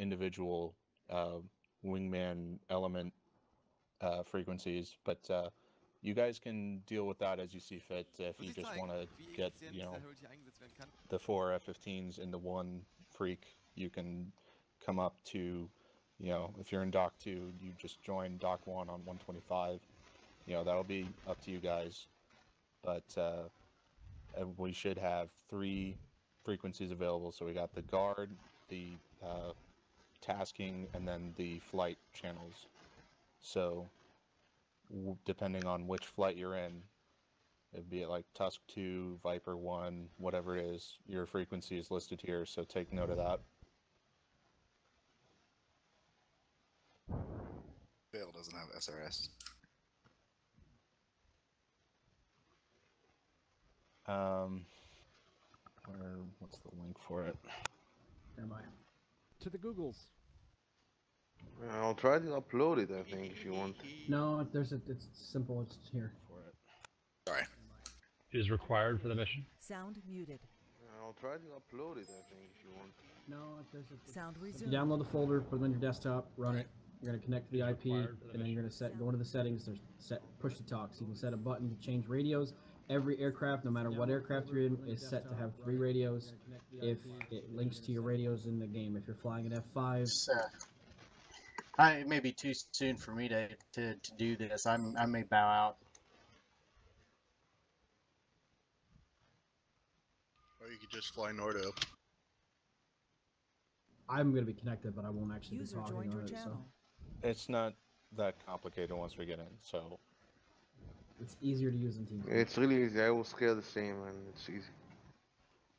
individual wingman element frequencies, but you guys can deal with that as you see fit. If you just want to get, the 4 F-15s into one freak, you can come up to, if you're in Dock 2, you just join Dock 1 on 125. That'll be up to you guys. But we should have 3 frequencies available. So we got the guard, the tasking, and then the flight channels. So depending on which flight you're in, it'd be like Tusk 2, Viper 1, whatever it is, your frequency is listed here, so take note of that. Bill doesn't have SRS. What's the link for it? Am I? To the Googles. I'll try to upload it, I think, if you want. No, it's simple, it's here. For it. Sorry. Is required for the mission. Sound muted. I'll try to upload it, I think, if you want. No, Sound you resumed. download the folder, put it on your desktop, run it. You're going to connect to the IP, and then you're going to go into the settings, push to talk. So you can set a button to change radios. Every aircraft, no matter what aircraft you're in, is set to have 3 radios if it links to your radios in the game. If you're flying an F5... It may be too soon for me to do this. I may bow out. Or you could just fly Nordo. I'm going to be connected, but I won't actually User be talking joined on your it, so... channel. It's not that complicated once we get in, so... It's easier to use in Teams. It's really easy. I will scale the same, and it's easy.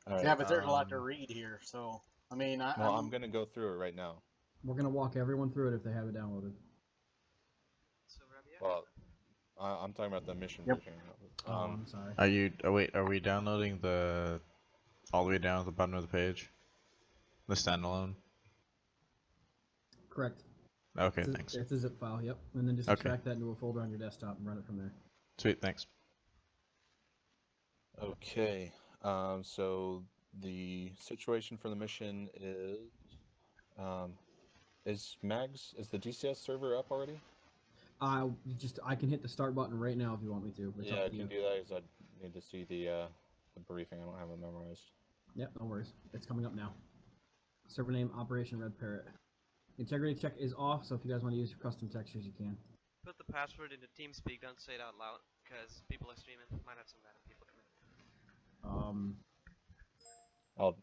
All right, Yeah, but there's a lot to read here, so... I mean, I'm going to go through it right now. We're going to walk everyone through it if they have it downloaded. Well, I'm talking about the mission Yep. briefing. I'm sorry. Are we downloading all the way down at the bottom of the page? The standalone? Correct. Okay, thanks. It's a zip file, yep. And then just extract that into a folder on your desktop and run it from there. Sweet, thanks. Okay, so the situation for the mission is the DCS server up already? I can hit the start button right now if you want me to. It's Yeah, up I to can you. do that because I need to see the briefing. I don't have it memorized. Yep, no worries. It's coming up now. Server name, Operation Red Parrot. Integrity check is off, so if you guys want to use your custom textures, you can. Put the password into TeamSpeak, don't say it out loud, because people are streaming. Might have some random people come in.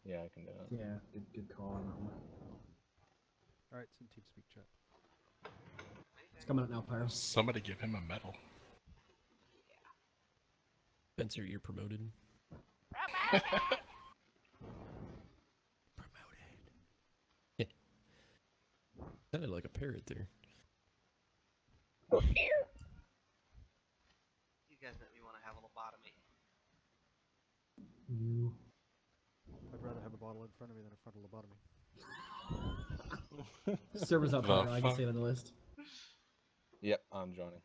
Yeah, I can do that. Yeah, good call on that one. Alright, it's in TeamSpeak chat. It's coming up now, Pyro. Somebody give him a medal. Spencer, you're promoted. Sounded like a parrot there. You guys make me want to have a lobotomy. You. I'd rather have a bottle in front of me than a frontal lobotomy. Server's up, Pyro. I can see it on the list. Yep, I'm joining.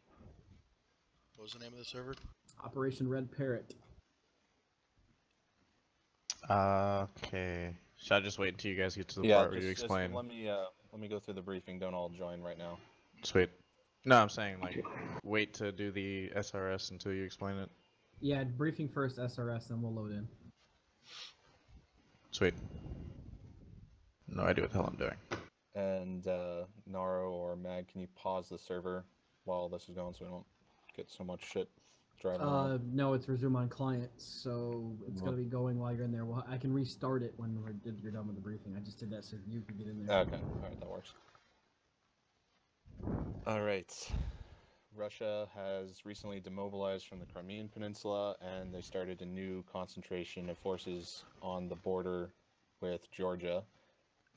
What was the name of the server? Operation Red Parrot. Okay. Should I just wait until you guys get to the part where you explain? Let me go through the briefing. Don't all join right now. Sweet. No, I'm saying, like, wait to do the SRS until you explain it. Yeah, briefing first, SRS, then we'll load in. Sweet. No idea what the hell I'm doing. And Naro or Mag, can you pause the server while this is going so we don't get so much shit driving around? No, it's resume on client, so it's going to be going while you're in there. Well, I can restart it when you're done with the briefing. I just did that so you can get in there. Okay, alright, that works. Alright. Russia has recently demobilized from the Crimean Peninsula, and they started a new concentration of forces on the border with Georgia,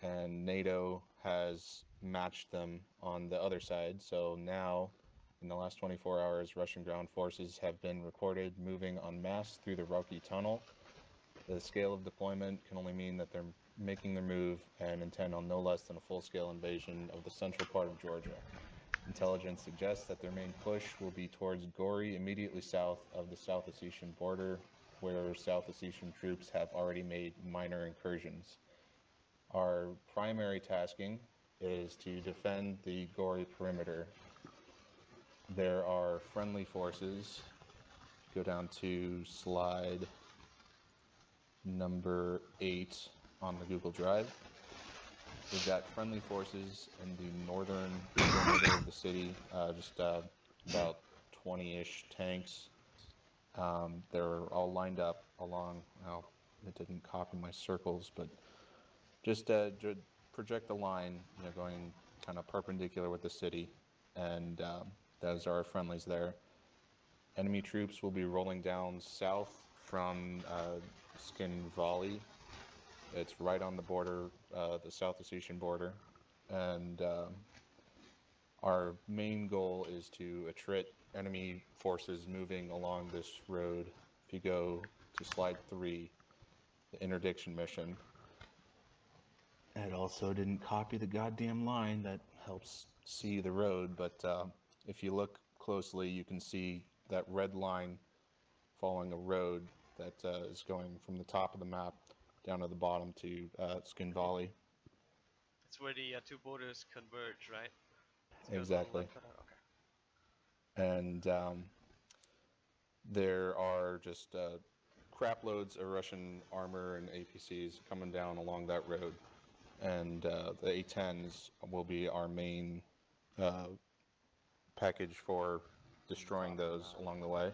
and NATO has matched them on the other side. So now, in the last 24 hours, Russian ground forces have been reported moving en masse through the Rocky Tunnel. The scale of deployment can only mean that they're making their move and intend on no less than a full-scale invasion of the central part of Georgia. Intelligence suggests that their main push will be towards Gori, immediately south of the South Ossetian border, where South Ossetian troops have already made minor incursions. Our primary tasking is to defend the gory perimeter. There are friendly forces. Go down to slide number 8 on the Google Drive. We've got friendly forces in the northern perimeter of the city, just about 20-ish tanks. They're all lined up along, well, it didn't copy my circles, but just project a line, going kind of perpendicular with the city, and those are our friendlies there. Enemy troops will be rolling down south from Skin Valley. It's right on the border, the South Ossetian border, and our main goal is to attrit enemy forces moving along this road. If you go to slide 3, the interdiction mission. It also didn't copy the goddamn line that helps see the road, but if you look closely, you can see that red line following a road that is going from the top of the map down to the bottom to Skin Valley. It's where the two borders converge, right? Exactly. Okay. And there are just crap loads of Russian armor and APCs coming down along that road. And the A-10s will be our main package for destroying those along the way.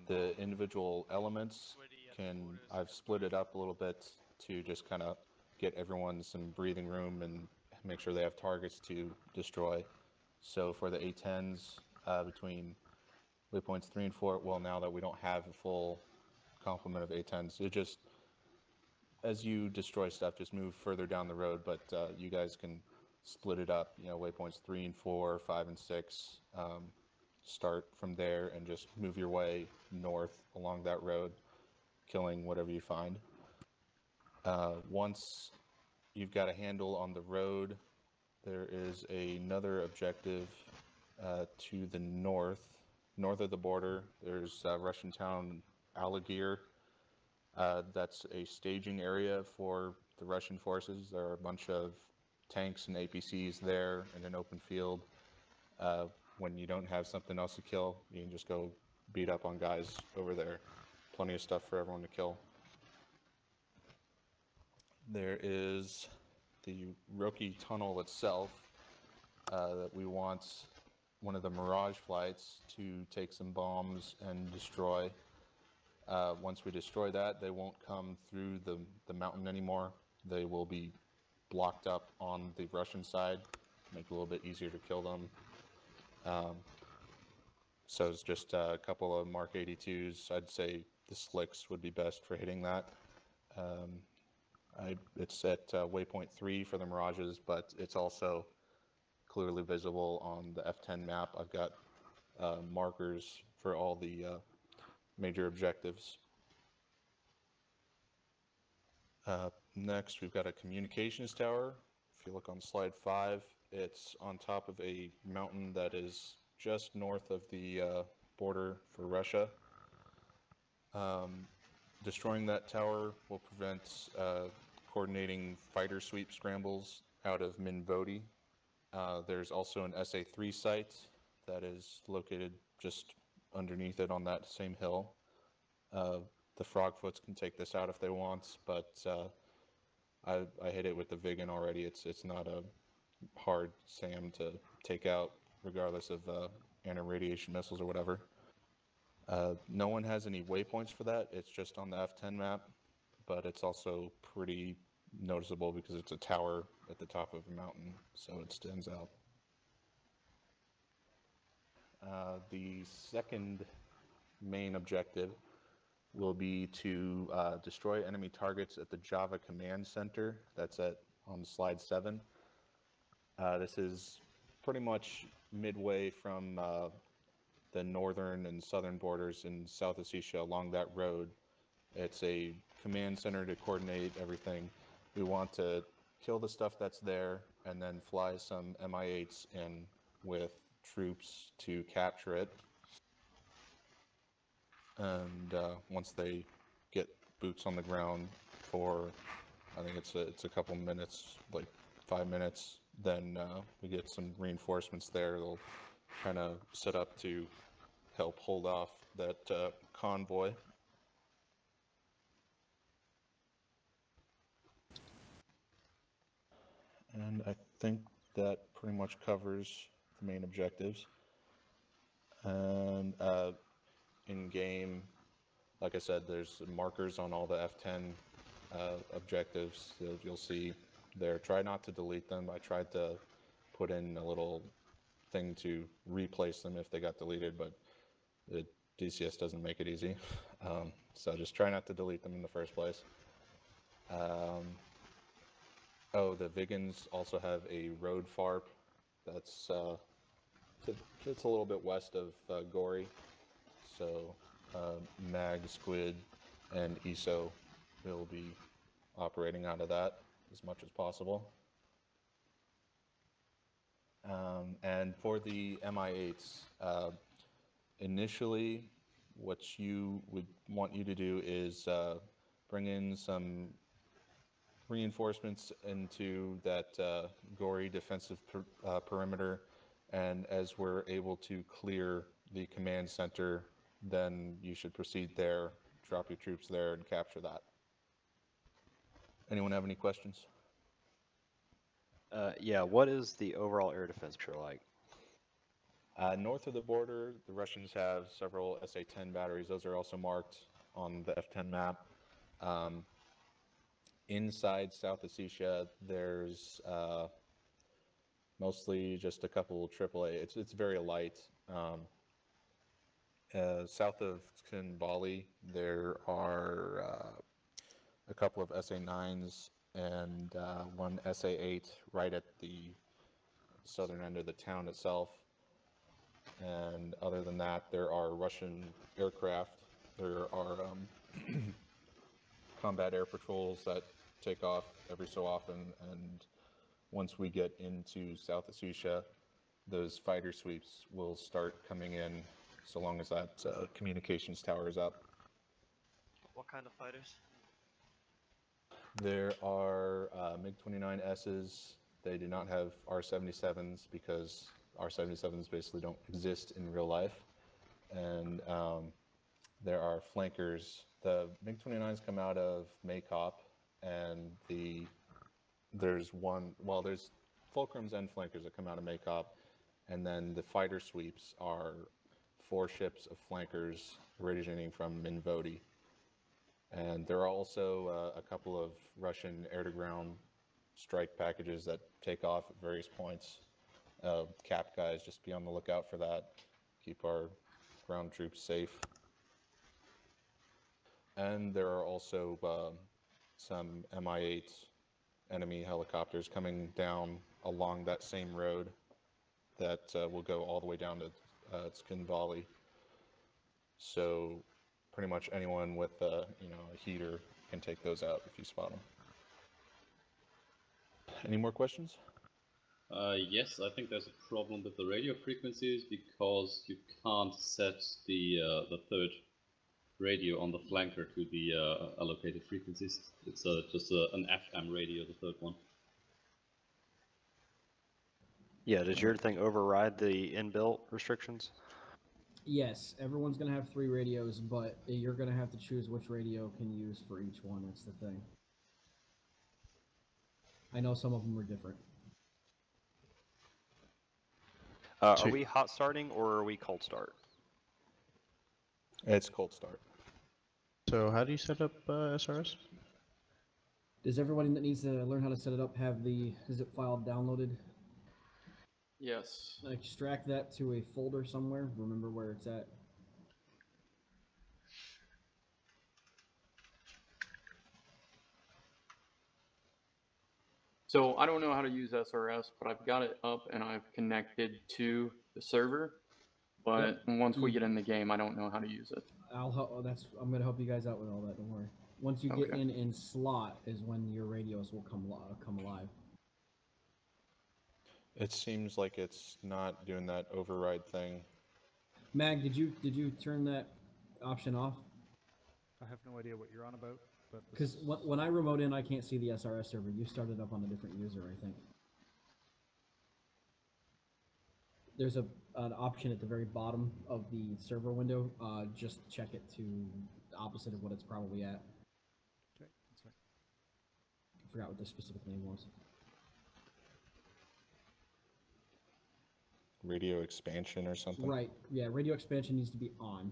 The individual elements I've split it up a little bit to just kind of get everyone some breathing room and make sure they have targets to destroy. So for the A-10s, between waypoints 3 and 4, well, now that we don't have a full complement of A-10s, it just, as you destroy stuff, just move further down the road, but you guys can split it up, waypoints 3 and 4, 5 and 6, start from there and just move your way north along that road, killing whatever you find. Once you've got a handle on the road, there is another objective to the north of the border. There's Russian town Alagir. That's a staging area for the Russian forces. There are a bunch of tanks and APCs there in an open field. When you don't have something else to kill, you can just go beat up on guys over there. Plenty of stuff for everyone to kill. There is the Roki tunnel itself that we want one of the Mirage flights to take some bombs and destroy. Once we destroy that, they won't come through the mountain anymore. They will be blocked up on the Russian side, make it a little bit easier to kill them. So it's just a couple of Mark 82s. I'd say the Slicks would be best for hitting that. It's at waypoint 3 for the Mirages, but it's also clearly visible on the F10 map. I've got markers for all the major objectives. Next, we've got a communications tower. If you look on slide 5, it's on top of a mountain that is just north of the border for Russia. Destroying that tower will prevent coordinating fighter sweep scrambles out of Minvodi. There's also an SA-3 site that is located just underneath it on that same hill. The Frogfoots can take this out if they want, but I hit it with the Viggen already. It's not a hard SAM to take out, regardless of anti-radiation missiles or whatever. No one has any waypoints for that. It's just on the F10 map, but it's also pretty noticeable because it's a tower at the top of a mountain, so it stands out. The second main objective will be to destroy enemy targets at the Java Command Center. That's on slide 7. This is pretty much midway from the northern and southern borders in South Ossetia along that road. It's a command center to coordinate everything. We want to kill the stuff that's there and then fly some Mi-8s in with troops to capture it. And once they get boots on the ground for I think it's a couple minutes, like 5 minutes. Then we get some reinforcements there. They'll kind of set up to help hold off that convoy. And I think that pretty much covers the main objectives. And in game, like I said, there's markers on all the F10 objectives. You'll see there. Try not to delete them. I tried to put in a little thing to replace them if they got deleted, but the DCS doesn't make it easy. So just try not to delete them in the first place. Oh, the Vigans also have a road FARP that's it's a little bit west of Gory. So Mag, Squid, and ESO will be operating out of that as much as possible. And for the MI8s, initially what you would want you to do is bring in some reinforcements into that Gory defensive perimeter, and as we're able to clear the command center, then you should proceed there, drop your troops there, and capture that. Anyone have any questions? Yeah, what is the overall air defense picture like? North of the border, the Russians have several SA-10 batteries. Those are also marked on the F-10 map. Inside South Ossetia, there's mostly just a couple AAA. It's very light. South of Kinbali, there are a couple of SA-9s and one SA-8 right at the southern end of the town itself. And other than that, there are Russian aircraft. There are combat air patrols that take off every so often, and once we get into South Ossetia, those fighter sweeps will start coming in so long as that communications tower is up. What kind of fighters? There are MiG-29Ss. They do not have R-77s because R-77s basically don't exist in real life. And there are flankers. The MiG-29s come out of Maycop, and there's Fulcrums and flankers that come out of Maycop, and then the fighter sweeps are 4 ships of flankers originating from Minvodi. And there are also a couple of Russian air-to-ground strike packages that take off at various points. Cap guys, just be on the lookout for that. Keep our ground troops safe. And there are also some Mi-8 enemy helicopters coming down along that same road that will go all the way down to Skin Valley. So pretty much anyone with a heater can take those out if you spot them. Any more questions? Yes, I think there's a problem with the radio frequencies because you can't set the third radio on the flanker to the allocated frequencies. It's just an FM radio, the third one. Yeah, does your thing override the inbuilt restrictions? Yes, everyone's going to have 3 radios, but you're going to have to choose which radio can use for each one. That's the thing. I know some of them are different. Are we hot starting or are we cold start? It's cold start. So how do you set up SRS? Does everybody that needs to learn how to set it up have the zip file downloaded? Yes. Extract that to a folder somewhere. Remember where it's at. So I don't know how to use SRS, but I've got it up and I've connected to the server. But once we get in the game, I don't know how to use it. I'm going to help you guys out with all that. Don't worry. Once you get in slot is when your radios will come alive. It seems like it's not doing that override thing. Mag, did you turn that option off? I have no idea what you're on about, but Because when I remote in, I can't see the SRS server. You started up on a different user, I think. There's an option at the very bottom of the server window. Just check it to the opposite of what it's probably at. Okay, that's right. I forgot what the specific name was. Radio expansion or something. Right. Yeah. Radio expansion needs to be on.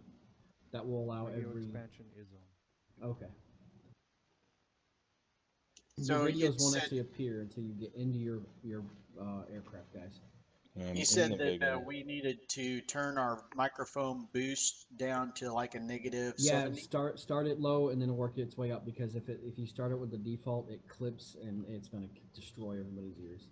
That will allow Radio every. expansion is on. Okay. So the radios you won't said- actually appear until you get into your aircraft, guys. You said that we needed to turn our microphone boost down to like a negative Yeah, 70. start it low and then work its way up, because if you start it with the default, it clips and it's going to destroy everybody's ears.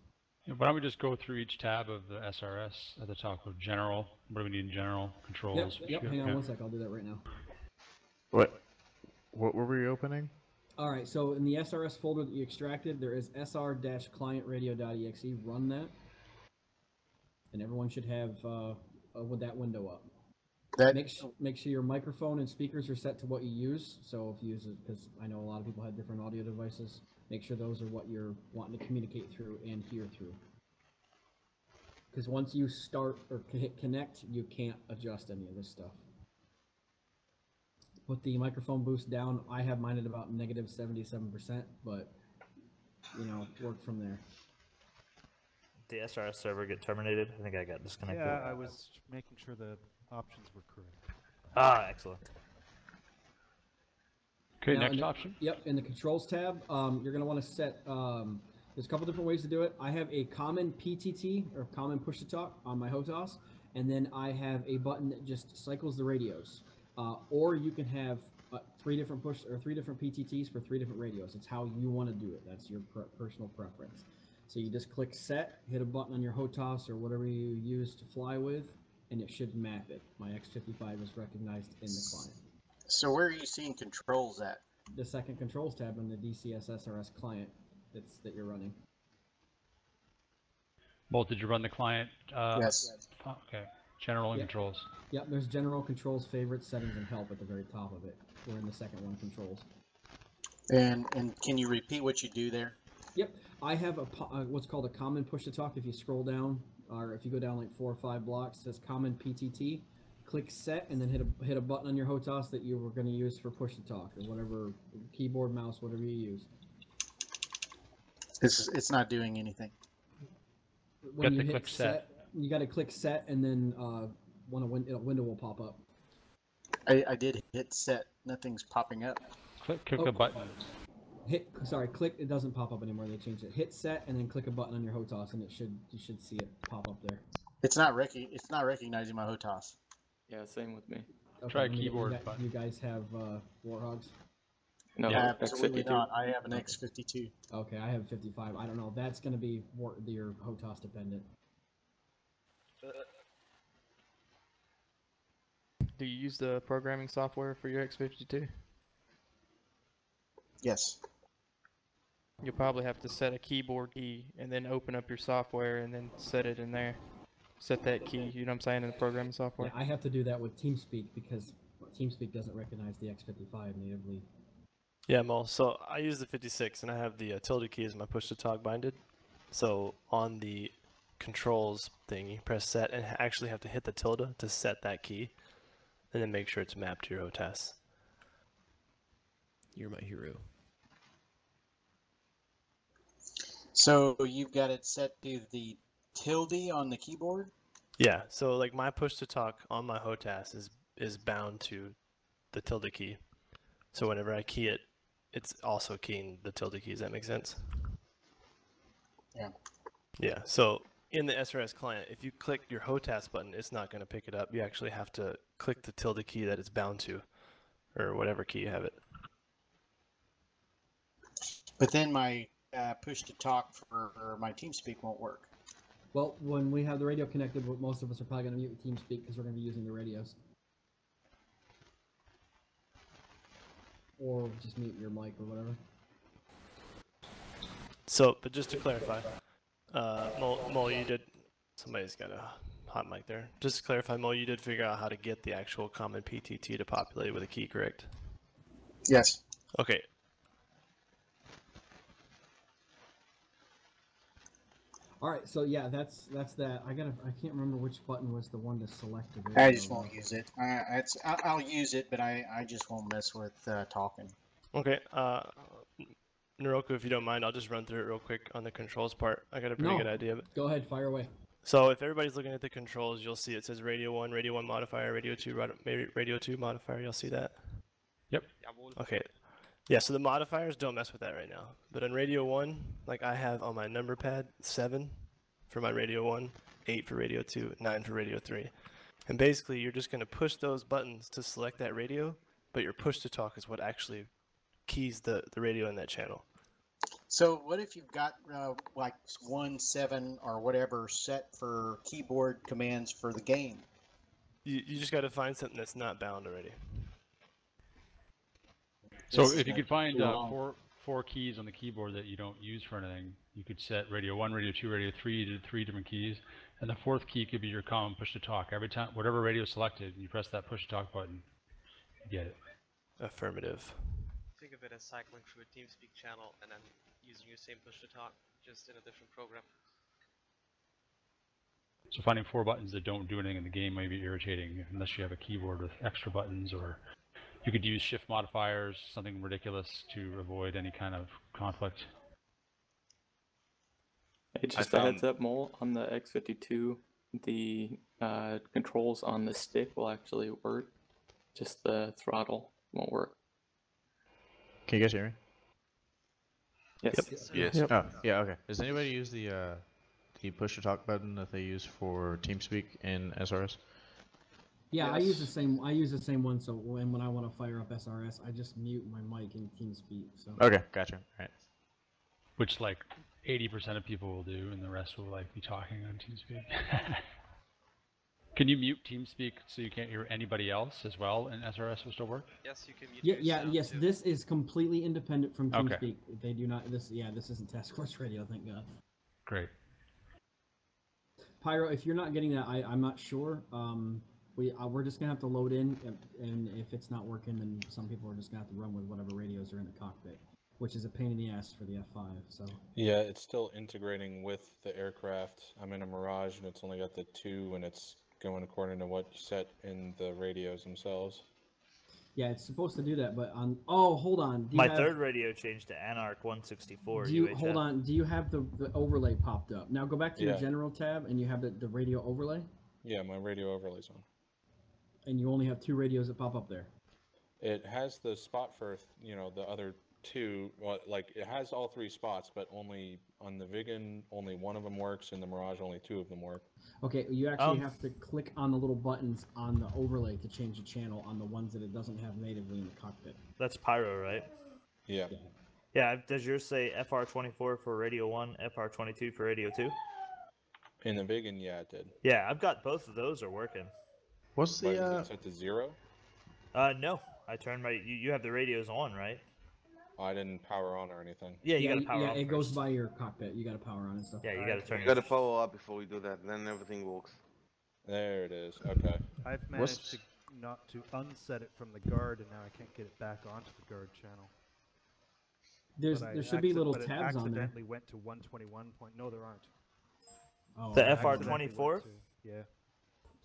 Yeah, why don't we just go through each tab of the SRS at the top of general? What do we need in general? Controls? Yep, hang on one sec, I'll do that right now. What were we opening? Alright, so in the SRS folder that you extracted, there is sr-clientradio.exe. Run that. And everyone should have with that window up. Make sure your microphone and speakers are set to what you use. So if you use it, because I know a lot of people have different audio devices, make sure those are what you're wanting to communicate through and hear through. Because once you start or hit connect, you can't adjust any of this stuff. Put the microphone boost down. I have mine at about negative 77%, but you know, work from there. The SRS server get terminated? I think I got disconnected. Yeah, I was making sure the options were correct. Ah, excellent. Okay, Now, next option. Yep, in the controls tab, you're going to want to set, there's a couple different ways to do it. I have a common PTT, or common push-to-talk, on my HOTAS, and then I have a button that just cycles the radios. Or you can have three different PTTs for 3 different radios. It's how you want to do it. That's your personal preference. So you just click set, hit a button on your HOTAS or whatever you use to fly with, and it should map it. My X55 is recognized in the client. So where are you seeing controls at? The second controls tab in the DCS SRS client that you're running. Bolt, did you run the client? Yes. Okay. General and controls. Yep, there's general, controls, favorites, settings, and help at the very top of it. We're in the second one, controls. And can you repeat what you do there? Yep, I have what's called a common push-to-talk. If you scroll down, or if you go down like 4 or 5 blocks, it says common PTT. Click set, and then hit a button on your HOTAS that you were going to use for push-to-talk, or whatever, keyboard, mouse, whatever you use. It's not doing anything. When you hit set, you got to click set, and then a window will pop up. I did hit set. Nothing's popping up. Click a button. Click. It doesn't pop up anymore. They changed it. Hit set, and then click a button on your HOTAS, and you should see it pop up there. It's not recognizing my HOTAS. Yeah, same with me. Okay, try a keyboard button. You guys have Warhogs? No, yeah, absolutely X52. not. I have an X52. Okay, I have 55. I don't know. That's going to be your HOTAS dependent. Do you use the programming software for your X52? Yes. You'll probably have to set a keyboard key and then open up your software and then set it in there. Set that key, you know what I'm saying, in the programming software? Yeah, I have to do that with TeamSpeak because TeamSpeak doesn't recognize the X55 natively. Yeah, Mo. So I use the 56 and I have the tilde key as my push-to-talk binded. So on the controls thing, you press set and actually have to hit the tilde to set that key, and then make sure it's mapped to your HOTAS. You're my hero. So you've got it set to the tilde on the keyboard? Yeah, so like my push-to-talk on my HOTAS is bound to the tilde key. So whenever I key it, it's also keying the tilde key. Does that make sense? Yeah. Yeah, so in the SRS client, if you click your HOTAS button, it's not going to pick it up. You actually have to click the tilde key that it's bound to, or whatever key you have it. But then my push-to-talk for my TeamSpeak won't work. Well, when we have the radio connected, most of us are probably going to mute TeamSpeak because we're going to be using the radios. Or just mute your mic or whatever. So, but just to clarify, Mo, you did, somebody's got a hot mic there. Just to clarify, Mo, you did figure out how to get the actual common PTT to populate with a key, correct? Yes. Okay. All right, so yeah, that's that. I can't remember which button was the one to select. I just won't use it. I'll use it, but I just won't mess with talking. Okay. Naroku, if you don't mind, I'll just run through it real quick on the controls part. I got a pretty good idea of it. Go ahead, fire away. So if everybody's looking at the controls, you'll see it says radio 1 modifier, radio 2 modifier. You'll see that. Yep. Okay. Yeah, so the modifiers, don't mess with that right now. But on radio 1, like I have on my number pad, 7 for my radio 1, 8 for radio 2, 9 for radio 3. And basically, you're just going to push those buttons to select that radio, but your push to talk is what actually keys the radio in that channel. So what if you've got like 1, 7 or whatever set for keyboard commands for the game? You just got to find something that's not bound already. So if you could find four keys on the keyboard that you don't use for anything, you could set radio 1, radio 2, radio 3 to 3 different keys, and the 4th key could be your common push to talk. Every time, whatever radio is selected, you press that push to talk button, you get it. Affirmative. Think of it as cycling through a TeamSpeak channel and then using your same push to talk, just in a different program. So finding 4 buttons that don't do anything in the game may be irritating unless you have a keyboard with extra buttons, or you could use shift modifiers, something ridiculous to avoid any kind of conflict. Hey, just a heads up, Mole, on the X52, the controls on the stick will actually work. Just the throttle won't work. Can you guys hear me? Yes. Yes. Yep. Oh, yeah, okay. Does anybody use the push to talk button that they use for TeamSpeak in SRS? Yeah, yes. I use the same one. So when I want to fire up SRS, I just mute my mic in TeamSpeak. So. Okay, gotcha. All right. Which like 80% of people will do, and the rest will like be talking on TeamSpeak. Can you mute TeamSpeak so you can't hear anybody else as well, and SRS will still work? Yes, you can mute yes. too. This is completely independent from TeamSpeak. Okay. They do not. This isn't Task Force Radio. Thank God. Great. Pyro, if you're not getting that, I'm not sure. We're just gonna have to load in, and if it's not working, then some people are just gonna have to run with whatever radios are in the cockpit, which is a pain in the ass for the F5. So. Yeah, it's still integrating with the aircraft. I'm in a Mirage, and it's only got the 2, and it's going according to what you set in the radios themselves. Yeah, it's supposed to do that, but on. Oh, hold on. My third radio changed to Anarch 164. Hold on. Do you have the overlay popped up? Now go back to your general tab, and you have the radio overlay. Yeah, my radio overlay's on. And you only have 2 radios that pop up there. It has the spot for the other 2. Well, like it has all 3 spots, but only on the Vigan, only 1 of them works, and the Mirage, only 2 of them work. Okay, you actually have to click on the little buttons on the overlay to change the channel on the ones that it doesn't have natively in the cockpit. That's Pyro, right? Yeah. Yeah, does yours say FR24 for radio 1, FR22 for radio 2? In the Vigan, yeah, it did. Yeah, I've got both of those are working. What's the... Is it set to 0? No. I turned my... You have the radios on, right? I didn't power on or anything. Yeah, you gotta power on. It goes by your cockpit. You gotta power on and stuff. Yeah, you gotta turn. You gotta follow up before we do that, then everything works. There it is. Okay. I've managed to not to unset it from the guard, and now I can't get it back onto the guard channel. There should be little tabs on there. Accidentally went to 121. No, there aren't. Oh, the FR24. Yeah.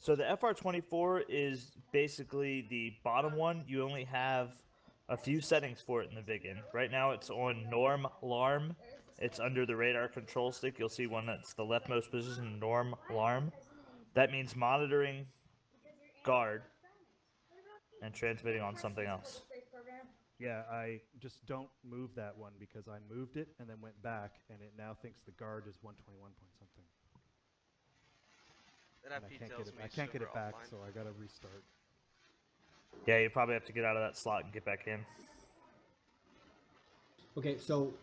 So the FR24 is basically the bottom one. You only have a few settings for it in the Vigan. Right now it's on norm larm. It's under the radar control stick. You'll see one that's the leftmost position, norm larm. That means monitoring guard and transmitting on something else. Yeah, I just don't move that one because I moved it and then went back, and it now thinks the guard is 121 point something. I can't get it back, so I gotta restart. Yeah, you probably have to get out of that slot and get back in. Okay, so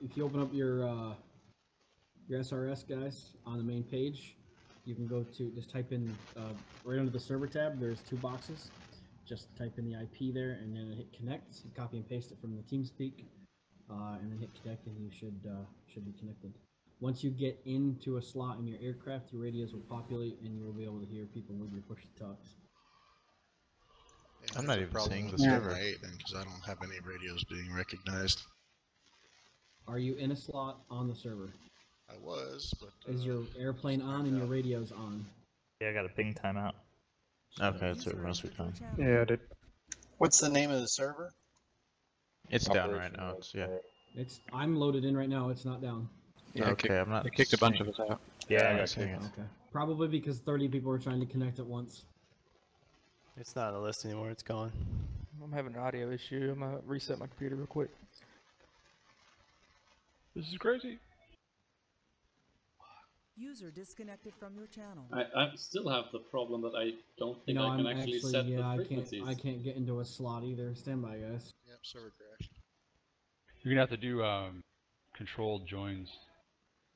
if you open up your SRS, guys, on the main page, you can go to, just type in, right under the server tab, there's 2 boxes. Just type in the IP there, and then hit connect, copy and paste it from the TeamSpeak, and then hit connect, and you should be connected. Once you get into a slot in your aircraft, your radios will populate, and you will be able to hear people with your push-to-talks. I'm not even seeing the server. Because I don't have any radios being recognized. Are you in a slot on the server? I was. was, but Is your airplane on and your radio's on? Yeah, I got a ping timeout. Okay, so it must be done. Yeah, I did. What's the name of the server? It's down right now. It's I'm loaded in right now. It's not down. Yeah, okay, I'm not. It kicked a bunch of us out. Yeah, I'm I not seeing it. Okay. Probably because 30 people were trying to connect at once. It's not on the list anymore. It's gone. I'm having an audio issue. I'm gonna reset my computer real quick. This is crazy. User disconnected from your channel. I still have the problem that I don't think No, I can I'm actually set the frequencies. I can't get into a slot either. Stand by, guys. Yep, server crashed. You're gonna have to do controlled joins.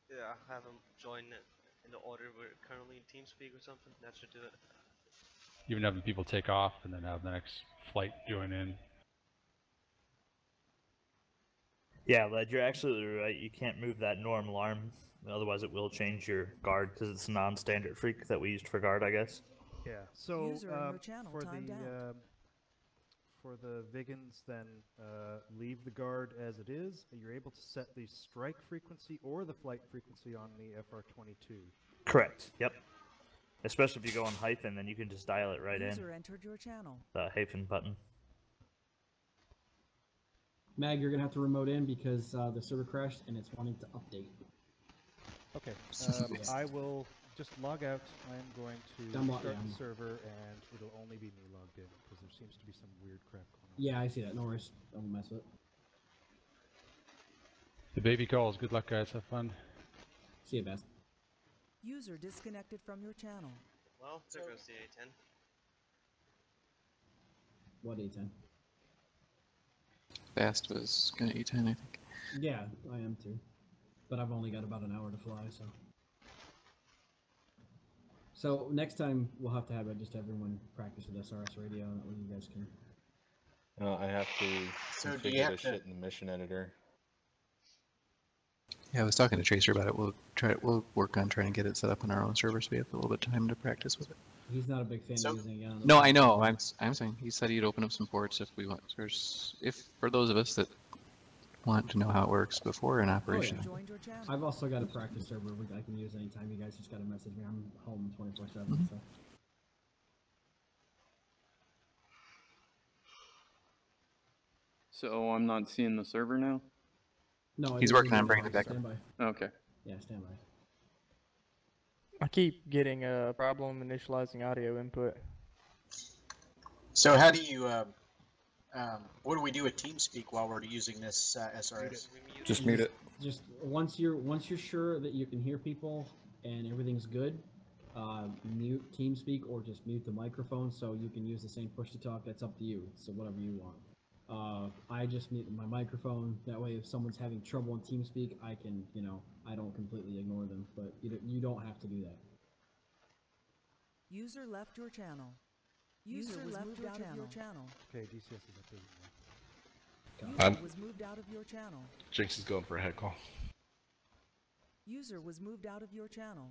Yeah, have them join it in the order we're currently in TeamSpeak or something. That should do it. Even having people take off and then have the next flight join in. Yeah, Led, you're absolutely right. You can't move that norm alarm, otherwise it will change your guard because it's a non-standard freak that we used for guard, I guess. Yeah. So User in your channel timed out. For the Vigans, then leave the guard as it is. You're able to set the strike frequency or the flight frequency on the FR22. Correct. Yep. Especially if you go on hyphen, then you can just dial it right User in. entered your channel. The hyphen button. Mag, you're gonna have to remote in because the server crashed and it's wanting to update. Okay. I will just log out. I'm going to start the server, and it'll only be me logged in because there seems to be some weird crap going on. Yeah, I see that. No worries. Don't mess with it. The baby calls. Good luck, guys. Have fun. See you, Beth. User disconnected from your channel. Well, there goes the A10. What A10? Fast was gonna A10, I think. Yeah, I am too. But I've only got about an hour to fly, so. So next time we'll have to have just everyone practice with SRS radio, and that way you guys can. I have to So do configure you have this to- shit in the mission editor. Yeah, I was talking to Tracer about it. We'll work on trying to get it set up on our own server so we have a little bit of time to practice with it. He's not a big fan of using it on the No, I know. I'm saying he said he'd open up some ports if we want. If for those of us that want to know how it works before an operation. I've also got a practice server I can use anytime. You guys just got to message me. I'm home 24/7. So. So I'm not seeing the server now? No, He's working on bringing it back up. Stand by. Okay. Yeah, stand by. I keep getting a problem initializing audio input. So how do you, what do we do with TeamSpeak while we're using this SRS? Just mute it. Just once you're sure that you can hear people and everything's good, mute TeamSpeak or just mute the microphone so you can use the same push to talk. That's up to you. So whatever you want. I just mute my microphone. That way, if someone's having trouble in TeamSpeak, I can, I don't completely ignore them. But you don't have to do that. User left your channel. User left your channel. Okay, DCS is updating now. User was moved out of your channel. Jinx is going for a head call. User was moved out of your channel.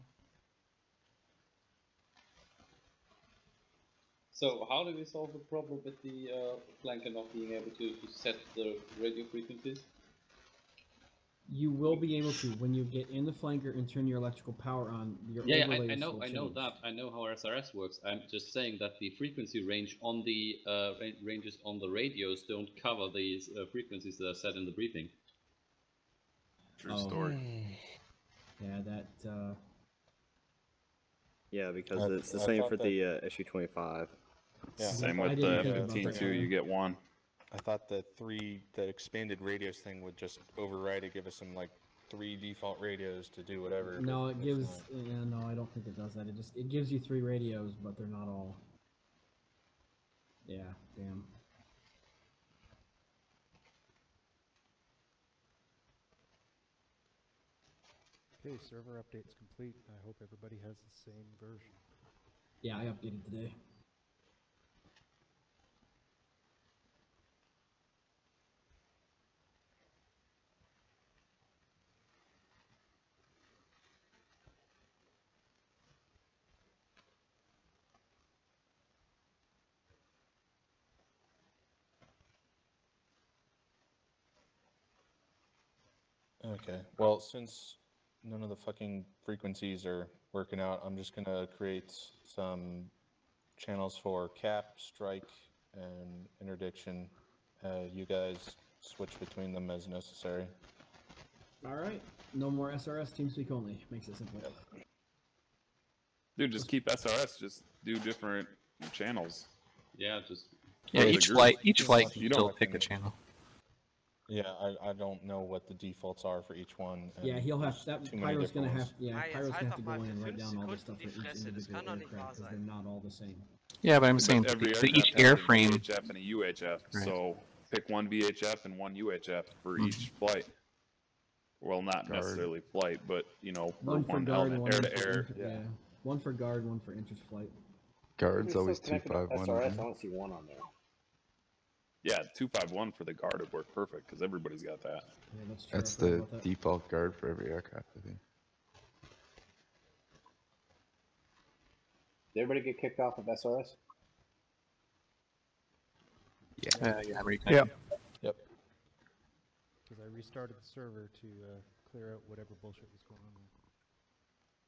So how do we solve the problem with the flanker not being able to set the radio frequencies? You will be able to when you get in the flanker and turn your electrical power on. Your I know that. I know how SRS works. I'm just saying that the frequency range on the ranges on the radios don't cover these frequencies that are set in the briefing. True story. Yeah, that. Yeah, because it's the same for the SU-25. Yeah. Same with the F-15 too. You get one. I thought the expanded radios thing would just override it, give us some like 3 default radios to do whatever. No, it gives. Yeah, no, I don't think it does that. It gives you 3 radios, but they're not all. Yeah, damn. Okay, server update's complete. I hope everybody has the same version. Yeah, I updated today. Okay. Well, since none of the fucking frequencies are working out. I'm just gonna create some channels for cap, strike, and interdiction. You guys switch between them as necessary. All right. No more SRS. TeamSpeak only. Makes it simple. Dude, just keep SRS. Just do different channels. Yeah, just. Yeah, each flight can you still don't pick a channel. Yeah, I don't know what the defaults are for each one. Yeah, he'll have that. Too many Pyro's gonna different have. ones. Yeah, Pyro's gonna have to go in and write down all the stuff for each individual aircraft because they're not all the same. Yeah, but I'm saying every for each aircraft has a airframe. VHF and a UHF. Right. So pick one VHF and one UHF for each flight. Well, not necessarily flight, but you know, One for guard and one element, for air to air. yeah. One for guard, one for interflight. Guard's always 251. SRS, I don't see one on there. Yeah, 251 for the guard would work perfect because everybody's got that. Yeah, That's the default guard for every aircraft, I think. Did everybody get kicked off of SRS? Yeah. Yep. Because I restarted the server to clear out whatever bullshit was going on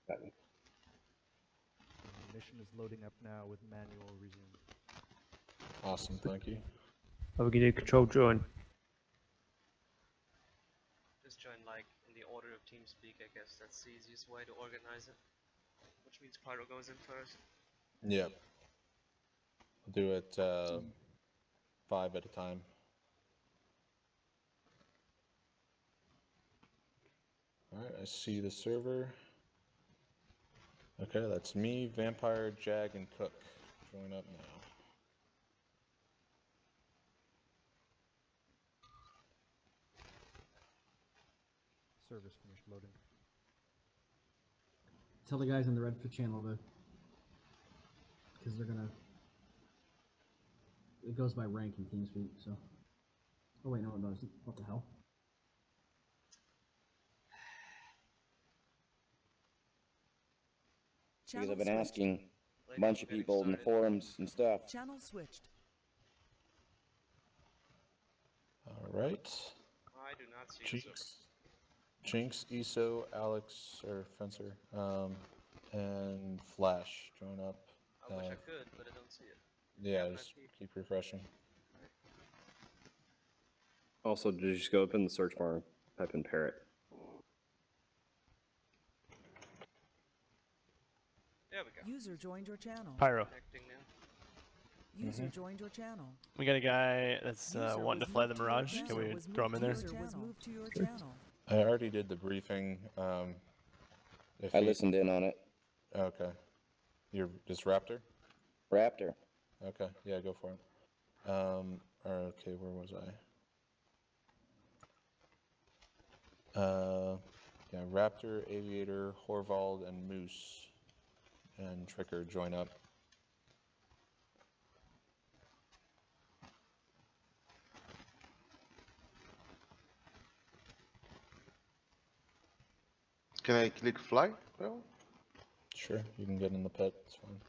there. Got me. The mission is loading up now with manual resume. Awesome, thank you. How we gonna do control join? Just join like in the order of TeamSpeak, I guess. That's the easiest way to organize it. Which means Pyro goes in first. Yep. I'll do it 5 at a time. Alright, I see the server. Okay, that's me, Vampire, Jag, and Cook. Join up now. Server's finished loading. Tell the guys in the Redford channel to, because they're gonna. It goes by rank in TeamSpeak, so. Oh wait, no, it doesn't. What the hell? Because I've been asking a bunch of people in the forums and stuff. Channel switched. Alright. I do not see the server. Jinx, ESO, Alex, or Fencer, and Flash, join up. I wish I could, but I don't see it. Yeah, just keep refreshing. Also, did you just go up in the search bar, type in Parrot? There we go. User joined your channel. Pyro. User joined your channel. We got a guy that's wanting to fly the Mirage. Can we throw him in there? User was moved to your channel. I already did the briefing. I listened in on it. Okay. You're just Raptor? Raptor. Okay, yeah, go for it. Okay, where was I? Yeah, Raptor, Aviator, Horvald, and Moose, and Tricker join up. Can I click fly? Well, sure, you can get in the pit, it's fine.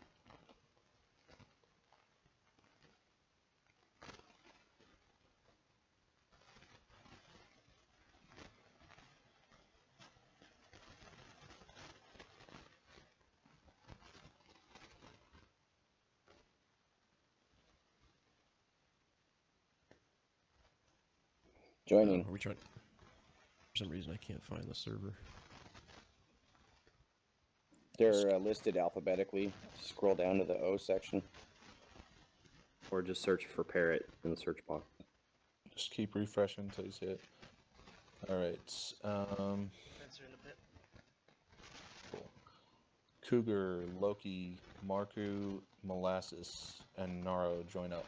Joining. Are we trying? For some reason, I can't find the server. They're listed alphabetically. Scroll down to the O section. Or just search for Parrot in the search box. Just keep refreshing until you see it. Alright, Fencer in a bit. Cougar, Loki, Marku, Molasses, and Naro join up.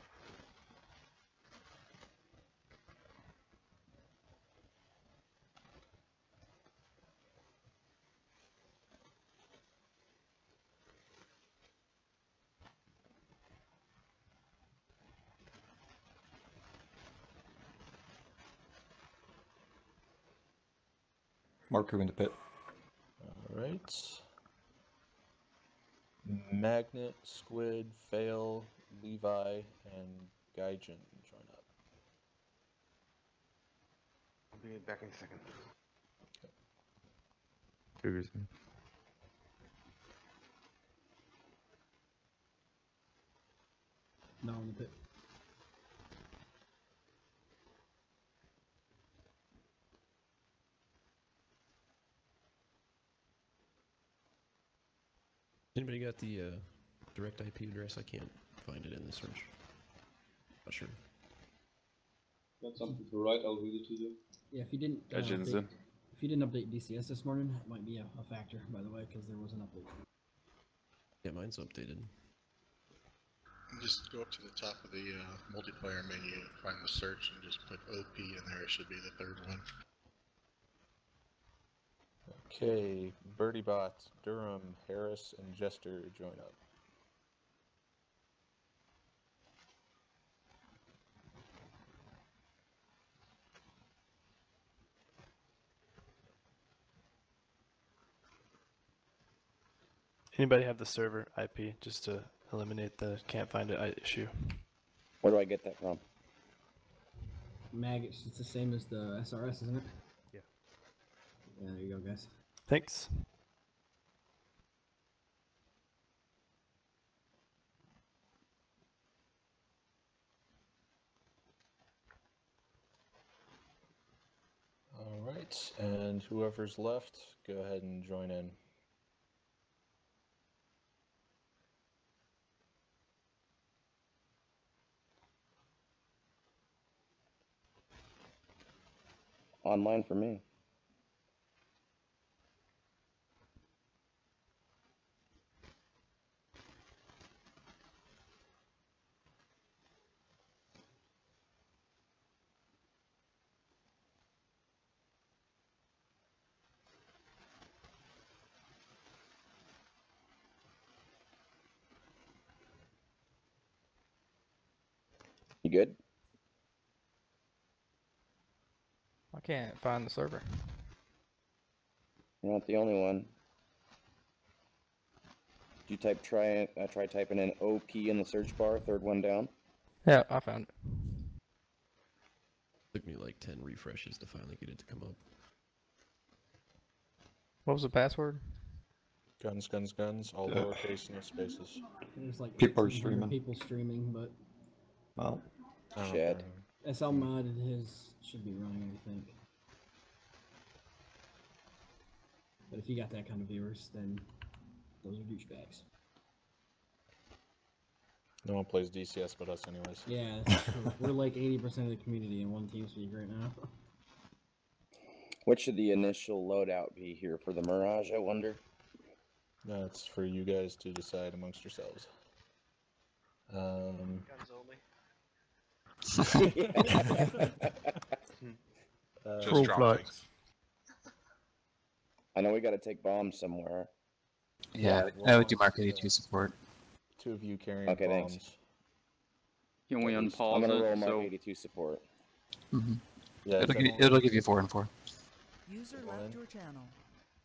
Marku in the pit. Alright. Magnet, Squid, Fail, Levi, and Gaijin join up. I'll be back in a second. Cougars. No, in the pit. Anybody got the direct IP address? I can't find it in the search. Not sure. Got something to write, I'll read it to you. Yeah, if you didn't update DCS this morning, it might be a factor, by the way, because there was an update. Yeah, mine's updated. Just go up to the top of the multiplayer menu, find the search, and just put OP in there. It should be the third one. Okay, BirdieBot, Durham, Harris, and Jester join up. Anybody have the server IP just to eliminate the can't find it issue? Where do I get that from? Mag, it's the same as the SRS, isn't it? Yeah. Yeah, there you go, guys. Thanks. All right, and whoever's left, go ahead and join in. Online for me. You good? I can't find the server. You're not the only one. Did you try typing in OP in the search bar, third one down? Yeah, I found it. Took me like 10 refreshes to finally get it to come up. What was the password? Guns, guns, guns, all lowercase, no spaces. There's like People are 1,800 streaming. people streaming, but Well, Shed. SL modded his should be running, I think. But if you got that kind of viewers, then those are douchebags. No one plays DCS but us anyways. Yeah, that's true. We're like 80% of the community in one TeamSpeak right now. What should the initial loadout be here for the Mirage, I wonder? That's for you guys to decide amongst yourselves. Guns only. Just drop things. I know we got to take bombs somewhere. Yeah, I would do Mark 82 support. Two of you carrying Okay, bombs. thanks. Can we unpause I'm gonna it? roll Mark So 82 support. Mm-hmm. Yeah, it'll give you 4 and 4. User left your channel.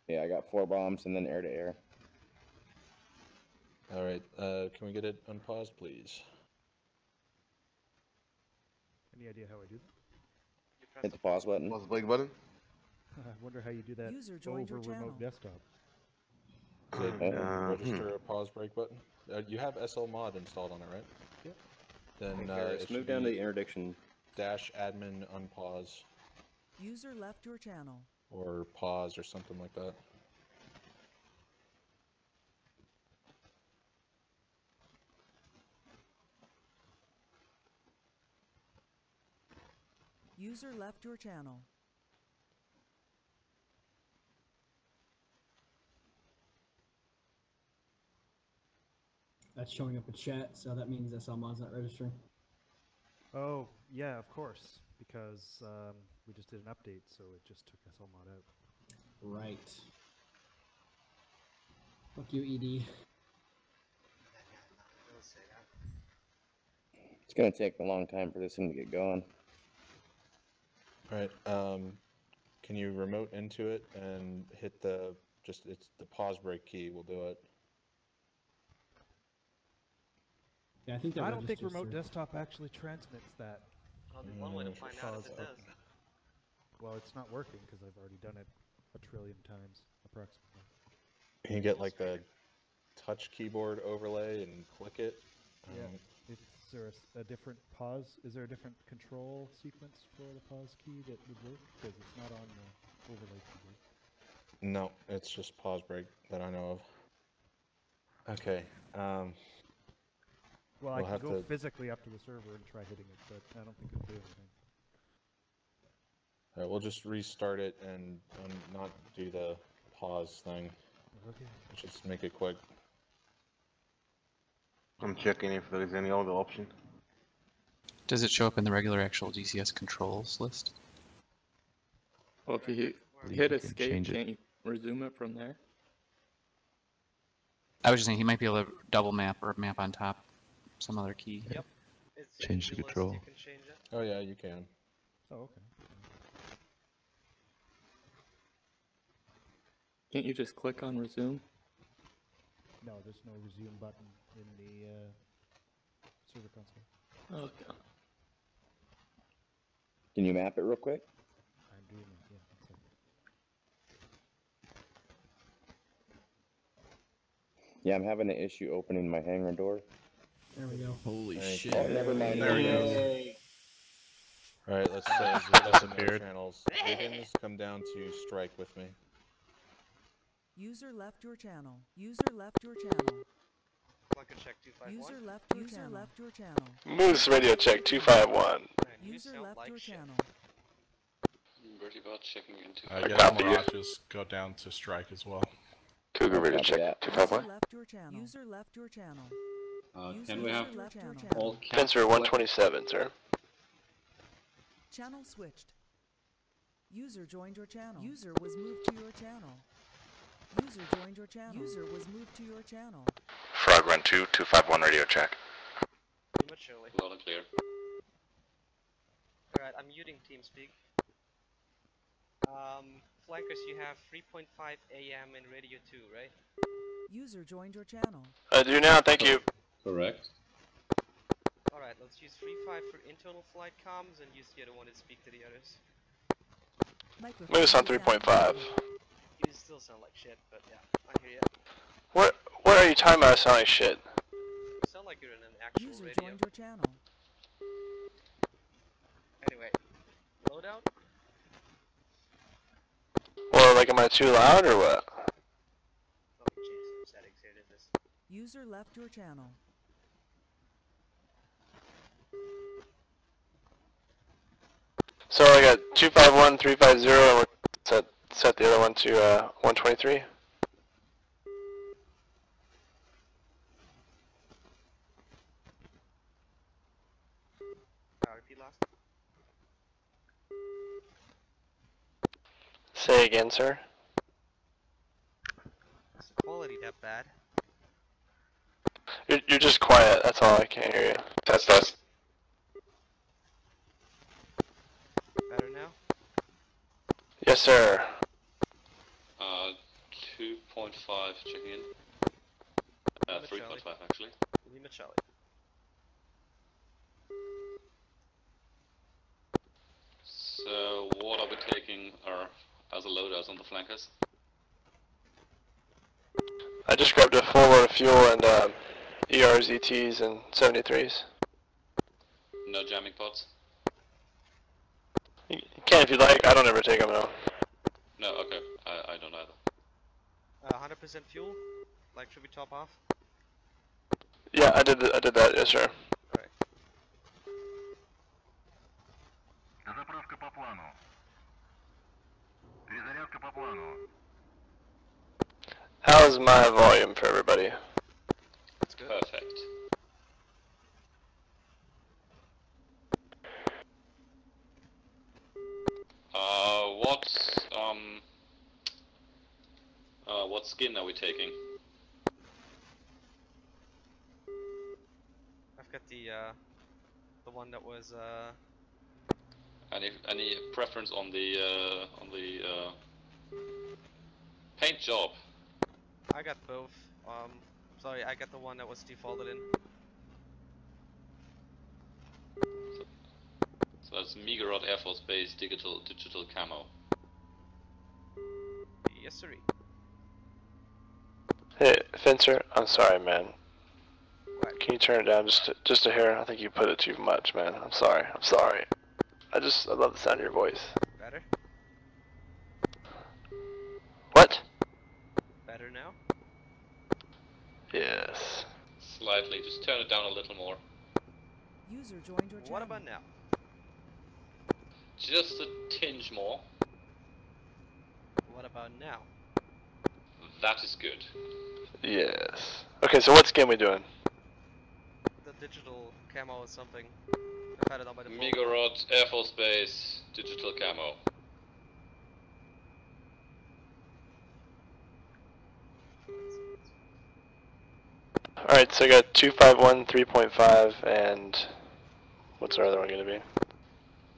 Yeah, I got 4 bombs and then air to air. All right, can we get it unpaused, please? Any idea how I do that? Hit the pause button. Pause the blink button. I wonder how you do that User joined over your channel. remote desktop. Is it register a pause break button? You have SL mod installed on it, right? Yep. Then it move should down to be the interdiction. -admin unpause User left your channel. or pause or something like that. User left your channel. That's showing up in chat, so that means SL mod's not registering. Oh, yeah, of course, because we just did an update, so it just took SL mod out. Right. Fuck you, ED. It's gonna take a long time for this thing to get going. All right. Can you remote into it and hit it's the pause break key will do it. Yeah, I think that I don't think registers remote through. desktop actually transmits that. Well, one way to find out if it does. Well, it's not working because I've already done it a trillion times, approximately. You get like the touch keyboard overlay and click it. Yeah. Is there a different pause? Is there a different control sequence for the pause key that would work? Because it's not on the overlay keyboard. No, it's just pause break that I know of. Okay. Well, I can go physically up to the server and try hitting it, but I don't think it'll do anything. Alright, we'll just restart it and not do the pause thing. Okay. Just make it quick. I'm checking if there is any other option. Does it show up in the regular actual DCS controls list? Well, if you hit escape, can't you resume it from there? I was just saying he might be able to double map or map on top some other key. Yep. Change the control. You can change it. Oh yeah, you can. Oh, okay. Can't you just click on resume? No, there's no resume button in the server console. Okay. Can you map it real quick? I'm doing it, yeah. Yeah, I'm having an issue opening my hangar door. There we go. Holy shit. Oh, never mind. There we go. Alright, let's disappeared. Channels. Wiggins, come down to strike with me. User left your channel. User left your channel. Flanker check 251. User left your channel. Moose radio check 251. User left your channel. Bertie bot checking into. I guess Mirage just go down to strike as well. Cougar radio check 251. User left your channel. User left your channel. Can we have all Fencer 127, sir? Channel switched. User joined your channel. User was moved to your channel. User joined your channel. User was moved to your channel. Frog run 251 radio check. Prematurely. Loud and clear. Alright, I'm muting TeamSpeak. Flankers, you have 3.5 AM in radio 2, right? User joined your channel. I do now, thank you. Correct. Alright, let's use 3.5 for internal flight comms and use the other one to speak to the others. Moose on 3.5. You still sound like shit, but yeah, I hear ya. What are you talking about sounding like shit? You sound like you're in an actual User radio. joined your channel. Anyway, loadout? Well, like, am I too loud or what? Let me change some settings here to this. User left your channel. So I got 251, 350, and we're set the other one to 123. Repeat last. Say again, sir. Is the quality that bad? You're just quiet, that's all, I can't hear you. That's. Better now? Yes, sir. 2.5 checking in. 3.5 actually. Lima Charlie. So what are we taking as a loadout on the flankers? I just grabbed a full load of fuel and ERZTs and 73s. No jamming pods? You can if you'd like, I don't ever take them, no. No, okay, I don't either. 100% fuel? Like, should we top off? Yeah, I did that, yes sir. Alright. Заправка по плану. Перезарядка по плану. How's my volume for everybody? That's good. Perfect. What skin are we taking? I've got the one that was Any preference on the paint job? I got both. Sorry, I got the one that was defaulted in. So that's Migarot Air Force Base digital camo. Yes, sir. Hey, Fencer, I'm sorry, man. What? Can you turn it down just a hair? I think you put it too much, man. I'm sorry. I'm sorry. I love the sound of your voice. Better? What? Better now? Yes. Slightly. Just turn it down a little more. User joined your channel. What about now? Just a tinge more. What about now? That is good. Yes. Okay, so what skin we doing? The digital camo is something. I've had it on by default. Migorod, Air Force Base, digital camo. Alright, so I got 251, 3.5, and what's our other one gonna be?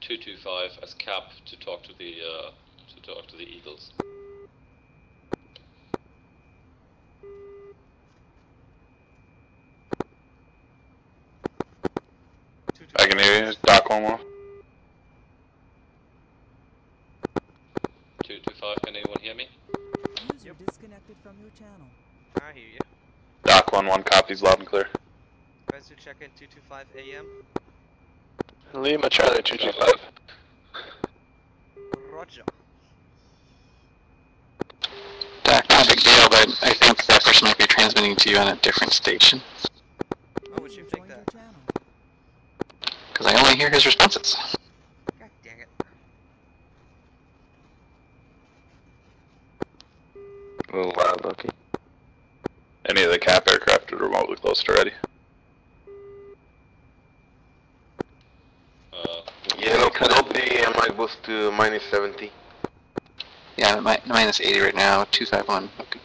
225 as cap to talk to the Eagles. I can hear you. Doc 1-1. 225, can anyone hear me? User disconnected from your channel. I hear you. Doc 1-1 copies loud and clear. Guys who check in 225 AM. Lima Charlie 225. Roger. Doc, not a big deal, but I think that person might be transmitting to you on a different station. Why would you think that? Because I only hear his responses. God dang it. A little loud, Loki. Any of the cap aircraft are remotely close to ready. Yellow Canopy, I might boost to minus 70. Yeah, I'm at minus 80 right now, 251. Okay.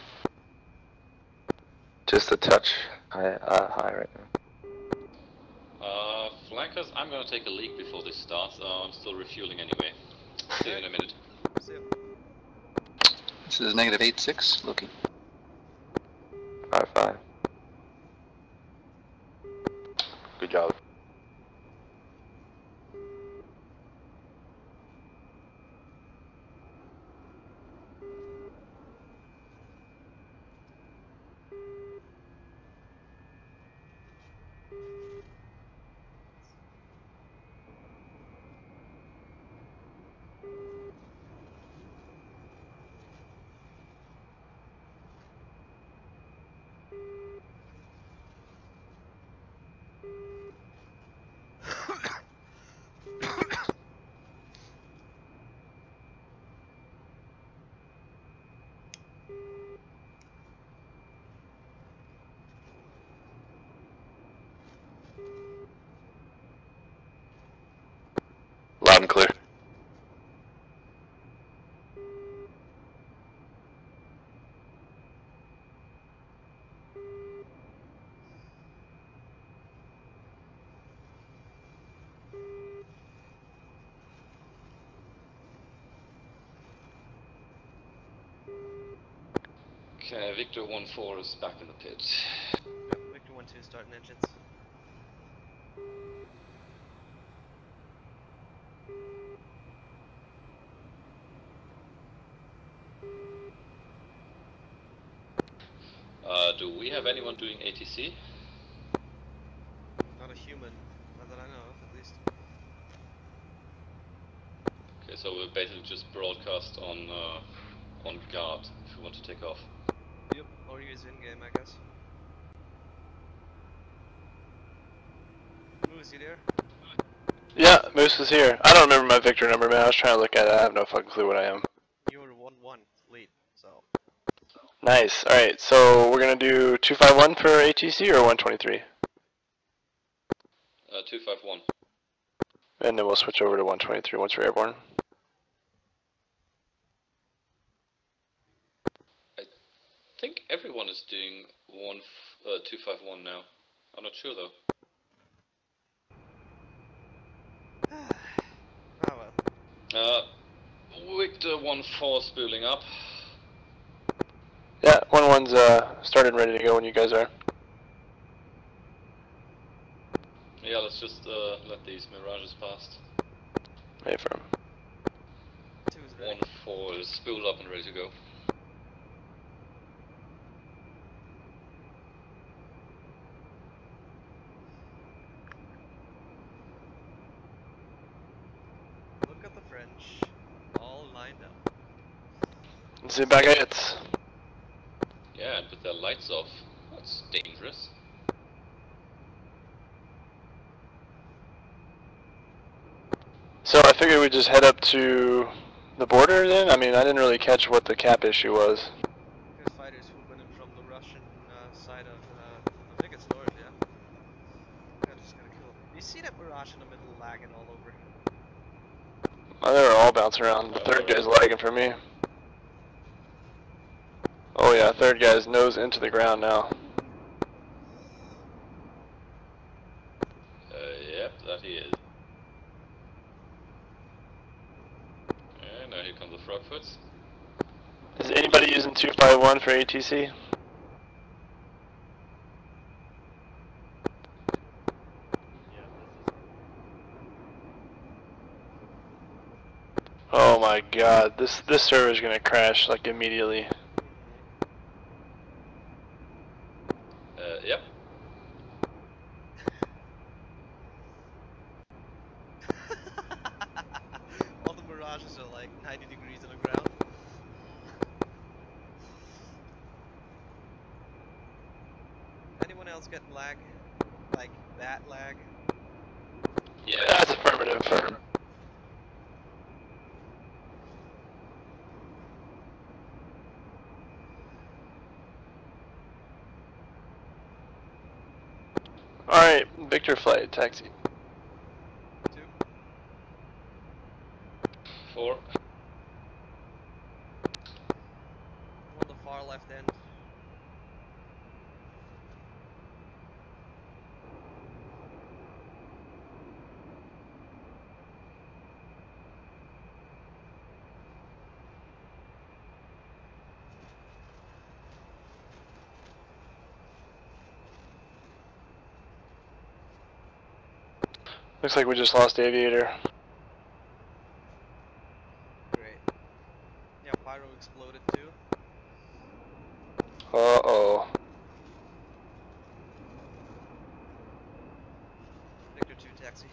Just a touch high right now. Flankers, I'm gonna take a leak before this starts. I'm still refueling anyway. See you in a minute. See you. This is negative 86, Loki. 5-5. Good job. Loud and clear. Okay, Victor 1-4 is back in the pit. Yep, Victor 1-2 starting engines. Do we have anyone doing ATC? Not a human, not that I know of, at least. Okay, so we'll basically just broadcast on guard if we want to take off. Yep, or use in-game, I guess. Moose, you there? Yeah, Moose is here. I don't remember my Victor number, man. I was trying to look at it. I have no fucking clue what I am. You're 1-1 lead, so. Nice. Alright, so we're gonna do 251 for ATC or 123? 251. And then we'll switch over to 123 once we're airborne. I think everyone is doing 251 now. I'm not sure though. Oh well. Victor 1-4 spooling up. Yeah, 1-1's started and ready to go when you guys are. Yeah, let's just let these mirages pass. Affirm. 2's ready. 1-4 is spooled up and ready to go. online now. Let's see back at it. Yeah, and with their lights off. That's dangerous. So I figured we'd just head up to the border then? I mean, I didn't really catch what the cap issue was. There's fighters swooping in from the Russian side of, I think it's north, yeah? I'm just gonna kill. You see that Mirage in the middle lagging all over? Oh, they were all bouncing around. The third guy's lagging for me. Oh yeah, third guy's nose into the ground now. Yep, that he is. And now here comes the Frogfoots. Is anybody using 251 for ATC? Oh my god, this server is gonna crash like immediately. Yep. All the Mirages are like 90 degrees on the ground. Anyone else getting lag? Like that lag? Yeah, that's affirmative. Alright, Victor flight, taxi. 2. 4. I'm on the far left end. Looks like we just lost Aviator. Great. Yeah, Pyro exploded too. Uh-oh. Victor 2 taxi.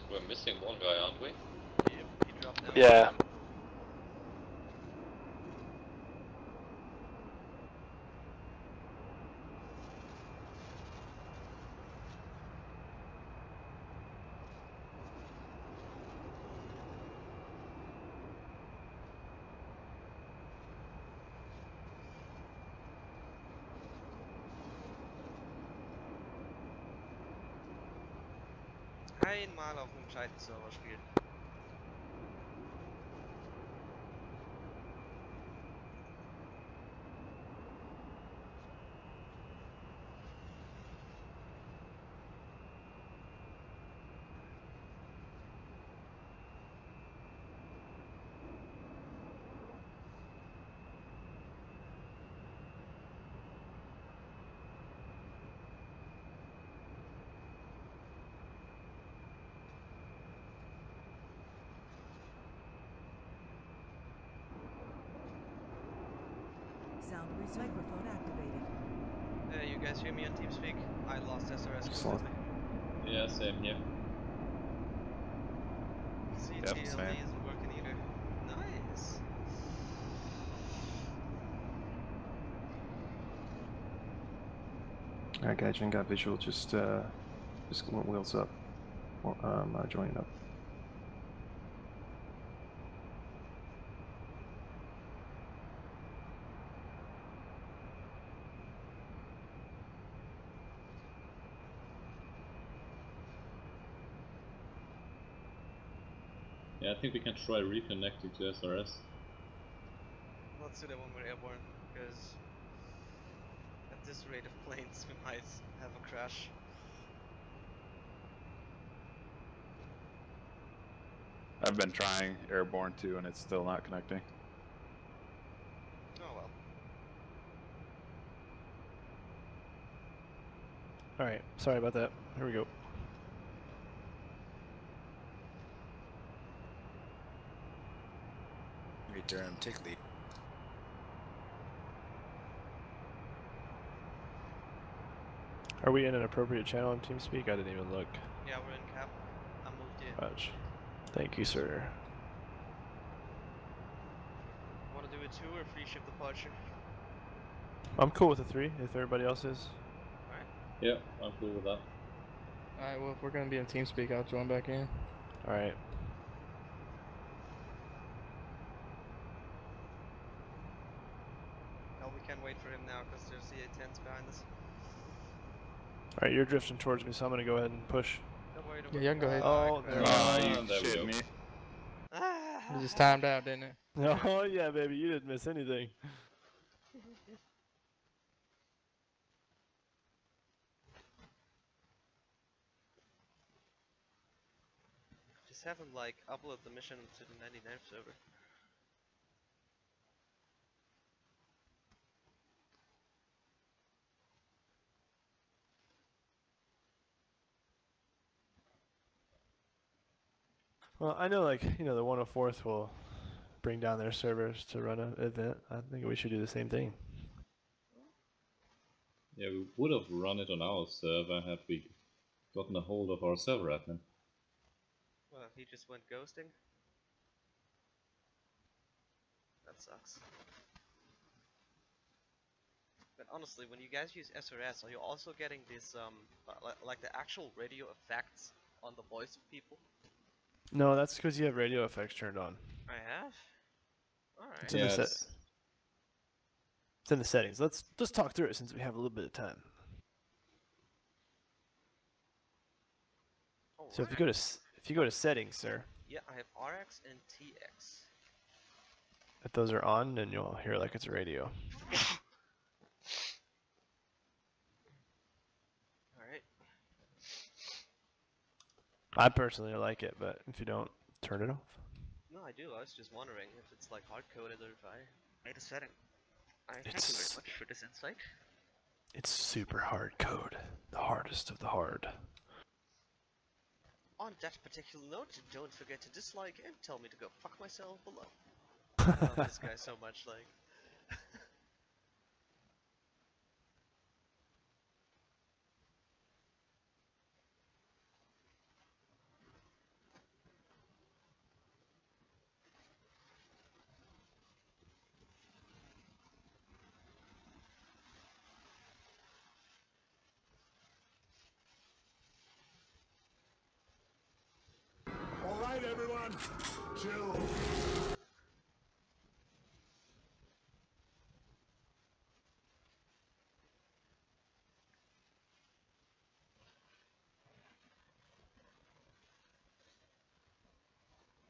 We're missing one guy, aren't we? Yep, he dropped down. Yeah. Einmal auf einem gescheiten Server spielen. Sound microphone activated. You guys hear me on TeamSpeak? I lost SRS Excellent. completely. Yeah, same here. CTLD same. isn't working either. Nice. Alright, Gaijin got visual. Just went wheels up. Joining up. Yeah, I think we can try reconnecting to SRS. Let's do that when we're airborne, because at this rate of planes we might have a crash. I've been trying airborne too, and it's still not connecting. Oh well. Alright, sorry about that. Here we go. Durham, take lead. Are we in an appropriate channel in TeamSpeak? I didn't even look. Yeah, we're in cap. I moved you. Roger. Thank you, sir. Want to do a 2 or free ship departure? I'm cool with the 3, if everybody else is. Alright. Yeah, I'm cool with that. Alright, well, if we're going to be in TeamSpeak, I'll join back in. Alright. No, we can't wait for him now because there's the A10s behind us. Alright, you're drifting towards me, so I'm gonna go ahead and push. Don't worry, don't Yeah, worry. y'all can go ahead. Oh, there you there we shit go. me. It just timed out, didn't it? Oh yeah, baby, you didn't miss anything. Just have him like upload the mission to the 99th server. Well, I know, like, you know, the 104th will bring down their servers to run an event. I think we should do the same thing. Yeah, we would have run it on our server had we gotten a hold of our server admin. Well, he just went ghosting. That sucks. But honestly, when you guys use SRS, are you also getting this, like the actual radio effects on the voice of people? No, that's because you have radio effects turned on. I have? Alright. It's in the It's in the settings. Let's talk through it since we have a little bit of time. So if you go to settings, sir. Yeah, I have RX and TX. If those are on, then you'll hear it like it's a radio. Alright. I personally like it, but if you don't, turn it off. No, I do. I was just wondering if it's like hard-coded or if I made a setting. Alright, thank you very much for this insight. It's super hard code. The hardest of the hard. On that particular note, don't forget to dislike and tell me to go fuck myself below. I love this guy so much, like... Alright, everyone, chill.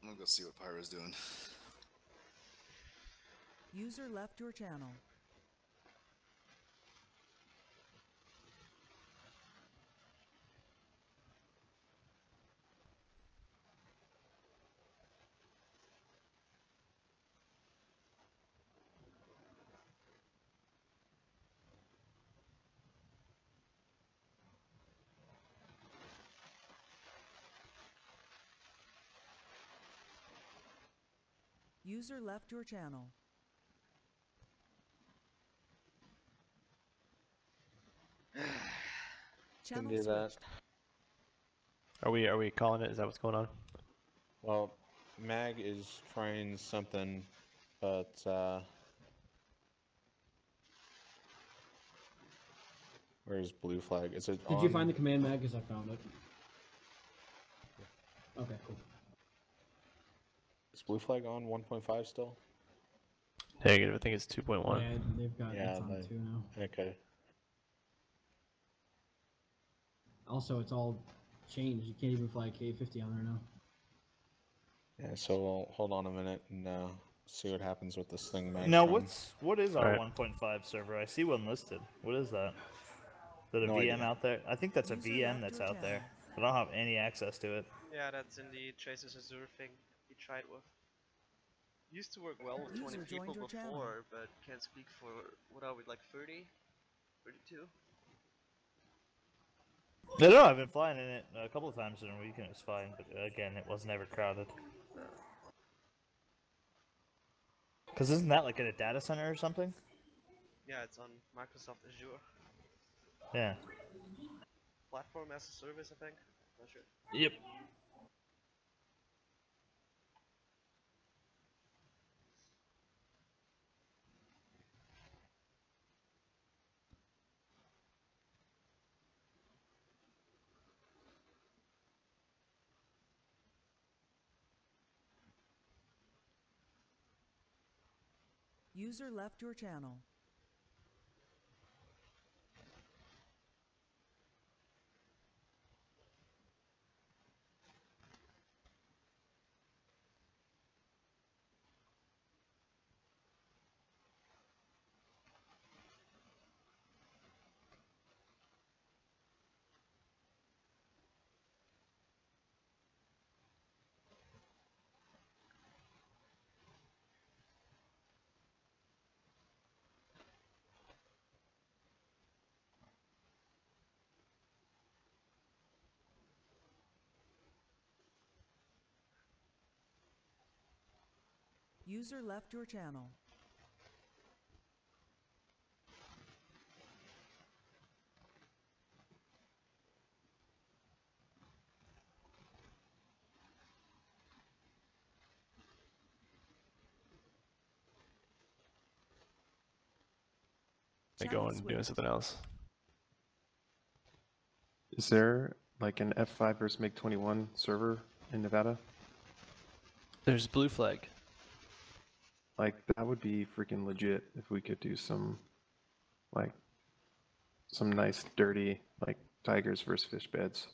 I'm gonna go see what Pyro's doing. User left your channel. User left your channel. Can do that. Are we calling it? Is that what's going on? Well, Mag is trying something, but where's blue flag? Is it? Did you find the command, Mag? Because I found it. Okay, cool. Is blue flag on 1.5 still? Negative. I think it's 2.1. Yeah, they've got it's on 2 now. Okay. Also, it's all changed. You can't even fly K50 on there now. Yeah, so we'll hold on a minute and see what happens with this thing. Mag Now, from. what is our 1.5 server? I see one listed. What is that? Is that a No VM idea. out there? I think that's a VM that's out there. I don't have any access to it. Yeah, that's in the Traces Azure thing he tried with. Used to work well with 20 people before, but can't speak for, what are we, like 30? 32? No, I've been flying in it a couple of times in a week and it was fine, but again, it was never crowded. Because isn't that like in a data center or something? Yeah, it's on Microsoft Azure. Yeah. platform as a service, I think. Not sure. Yep. User left your channel. User left your channel. They go and doing something else. Is there like an F5 versus MiG-21 server in Nevada? There's blue flag. Like, that would be freaking legit if we could do some, like, some nice, dirty, like, tigers versus fish beds.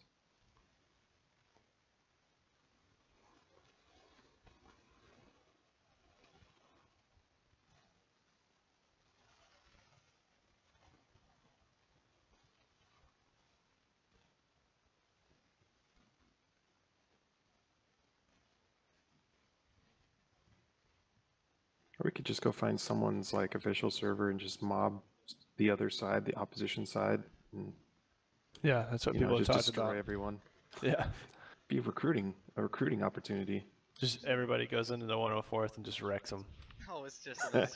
Or we could just go find someone's like official server and just mob the other side, the opposition side. And, Yeah, that's what people have just talked destroy about. everyone. Yeah. Be a recruiting opportunity. Just everybody goes into the 104th and just wrecks them. Oh, it's just that.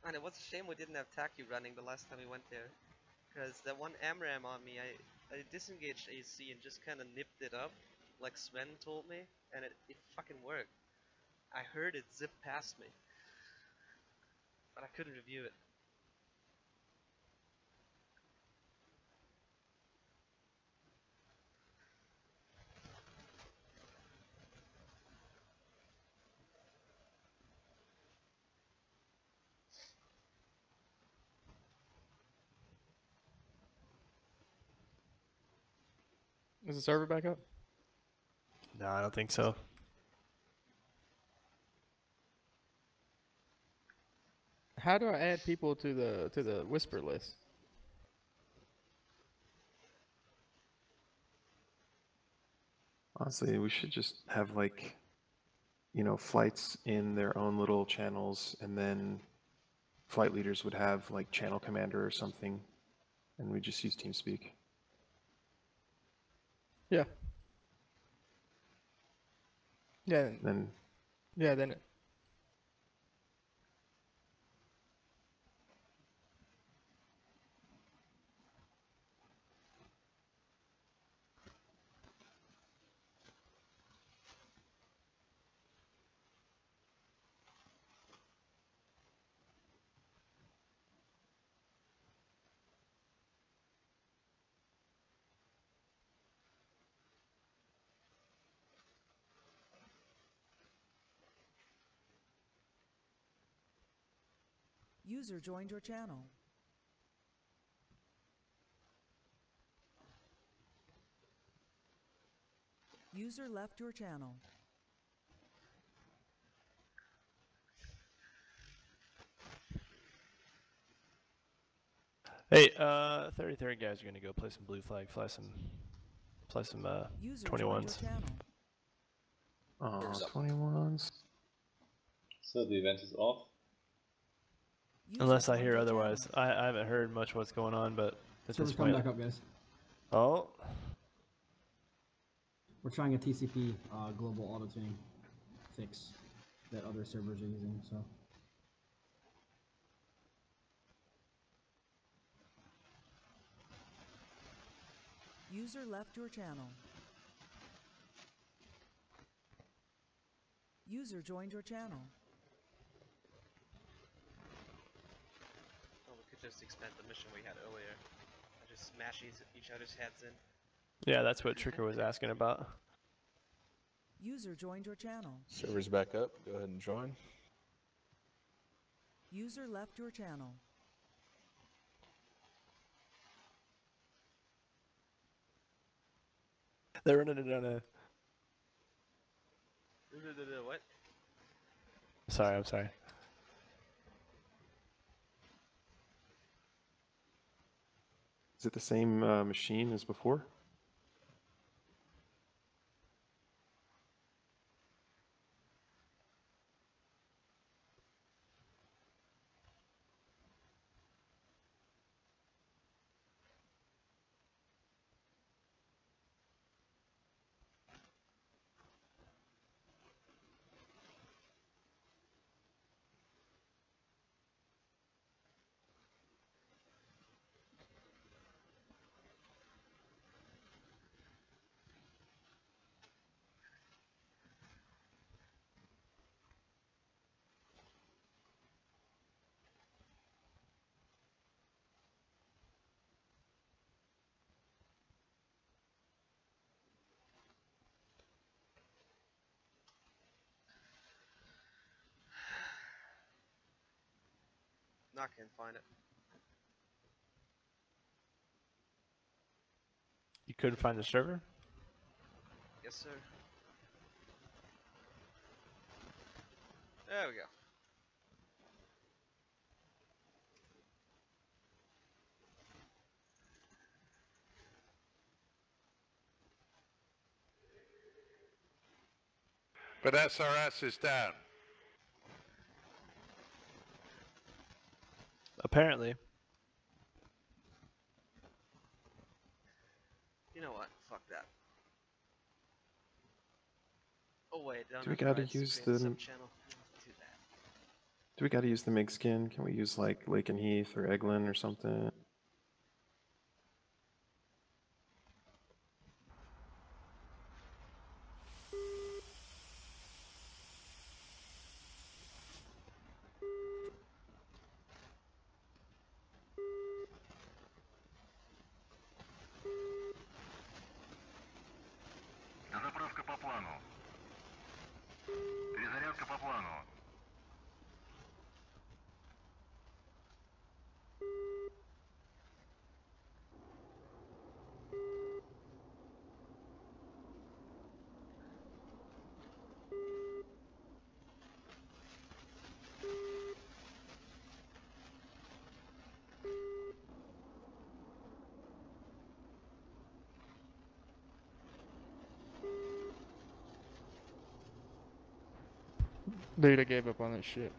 And it was a shame we didn't have Taki running the last time we went there. Because that one AMRAM on me, I disengaged AC and just kind of nipped it up, like Sven told me, and it fucking worked. I heard it zip past me, but I couldn't review it. Is the server back up? No, I don't think so. How do I add people to the whisper list? Honestly, we should just have like, flights in their own little channels, and then flight leaders would have like channel commander or something, and we just use TeamSpeak. Yeah. Yeah. Then. Yeah. Then. User joined your channel. User left your channel. Hey, 33rd guys are gonna go play some blue flag, fly some 21s. 21s. So the event is off. Unless I hear otherwise. I haven't heard much what's going on, but at this point. Back up, guys. Oh. We're trying a TCP global auto tuning fix that other servers are using. So. User left your channel. User joined your channel. Oh, we could just expand the mission we had earlier. And just smash each other's heads in. Yeah, that's what Tricker was asking about. User joined your channel. Server's back up. Go ahead and join. User left your channel. They're running it on a... What? Sorry, I'm sorry. Is it the same machine as before? Not can't find it. You couldn't find the server? Yes, sir. There we go. But SRS is down. Apparently. You know what? Fuck that. Oh wait, Do we gotta use the? subchannel. Do that. Do we gotta use the MIG skin? Can we use like Lake and Heath or Eglin or something? Дозаправка по плану. Перезарядка по плану. Dude, I gave up on that shit.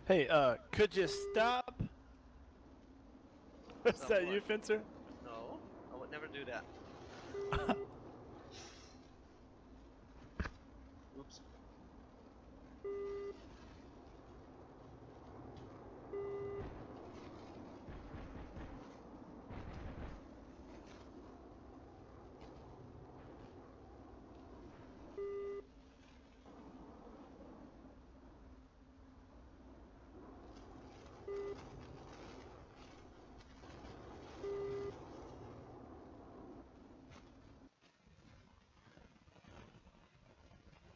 Hey, could you stop? Is that you, Fencer? No, I would never do that. Oops.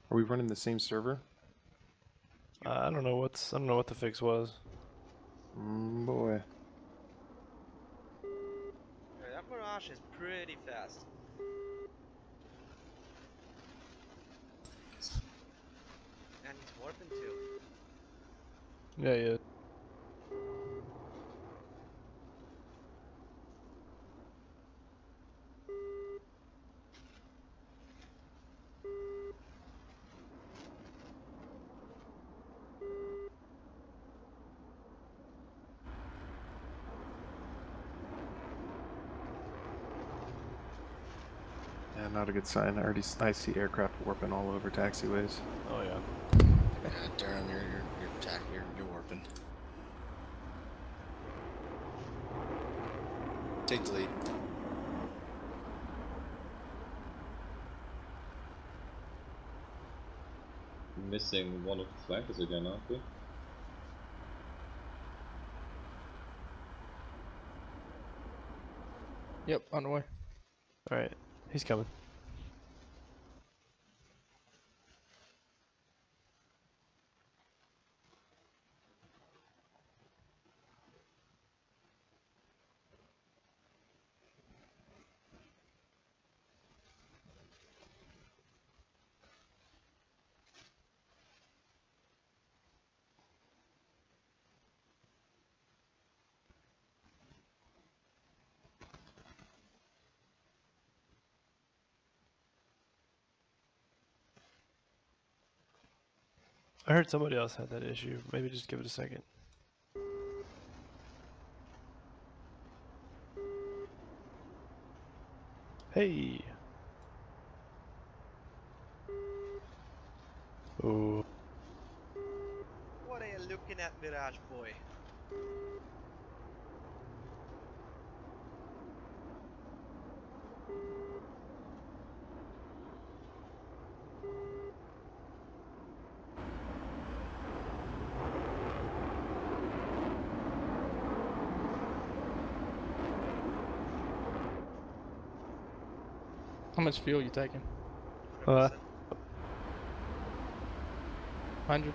Are we running the same server? I don't know what the fix was. Boy. Yeah, that Mirage is pretty fast. And he's warping too. Yeah, yeah. Yeah, not a good sign. I see aircraft warping all over taxiways. Oh yeah. Yeah, Darren, you're warping. Take the lead. Missing one of the flankers again, aren't we? Yep, on the way. Alright, he's coming. I heard somebody else had that issue. Maybe just give it a second. Hey. Ooh. What are you looking at, Mirage boy? How much fuel you taking? 100.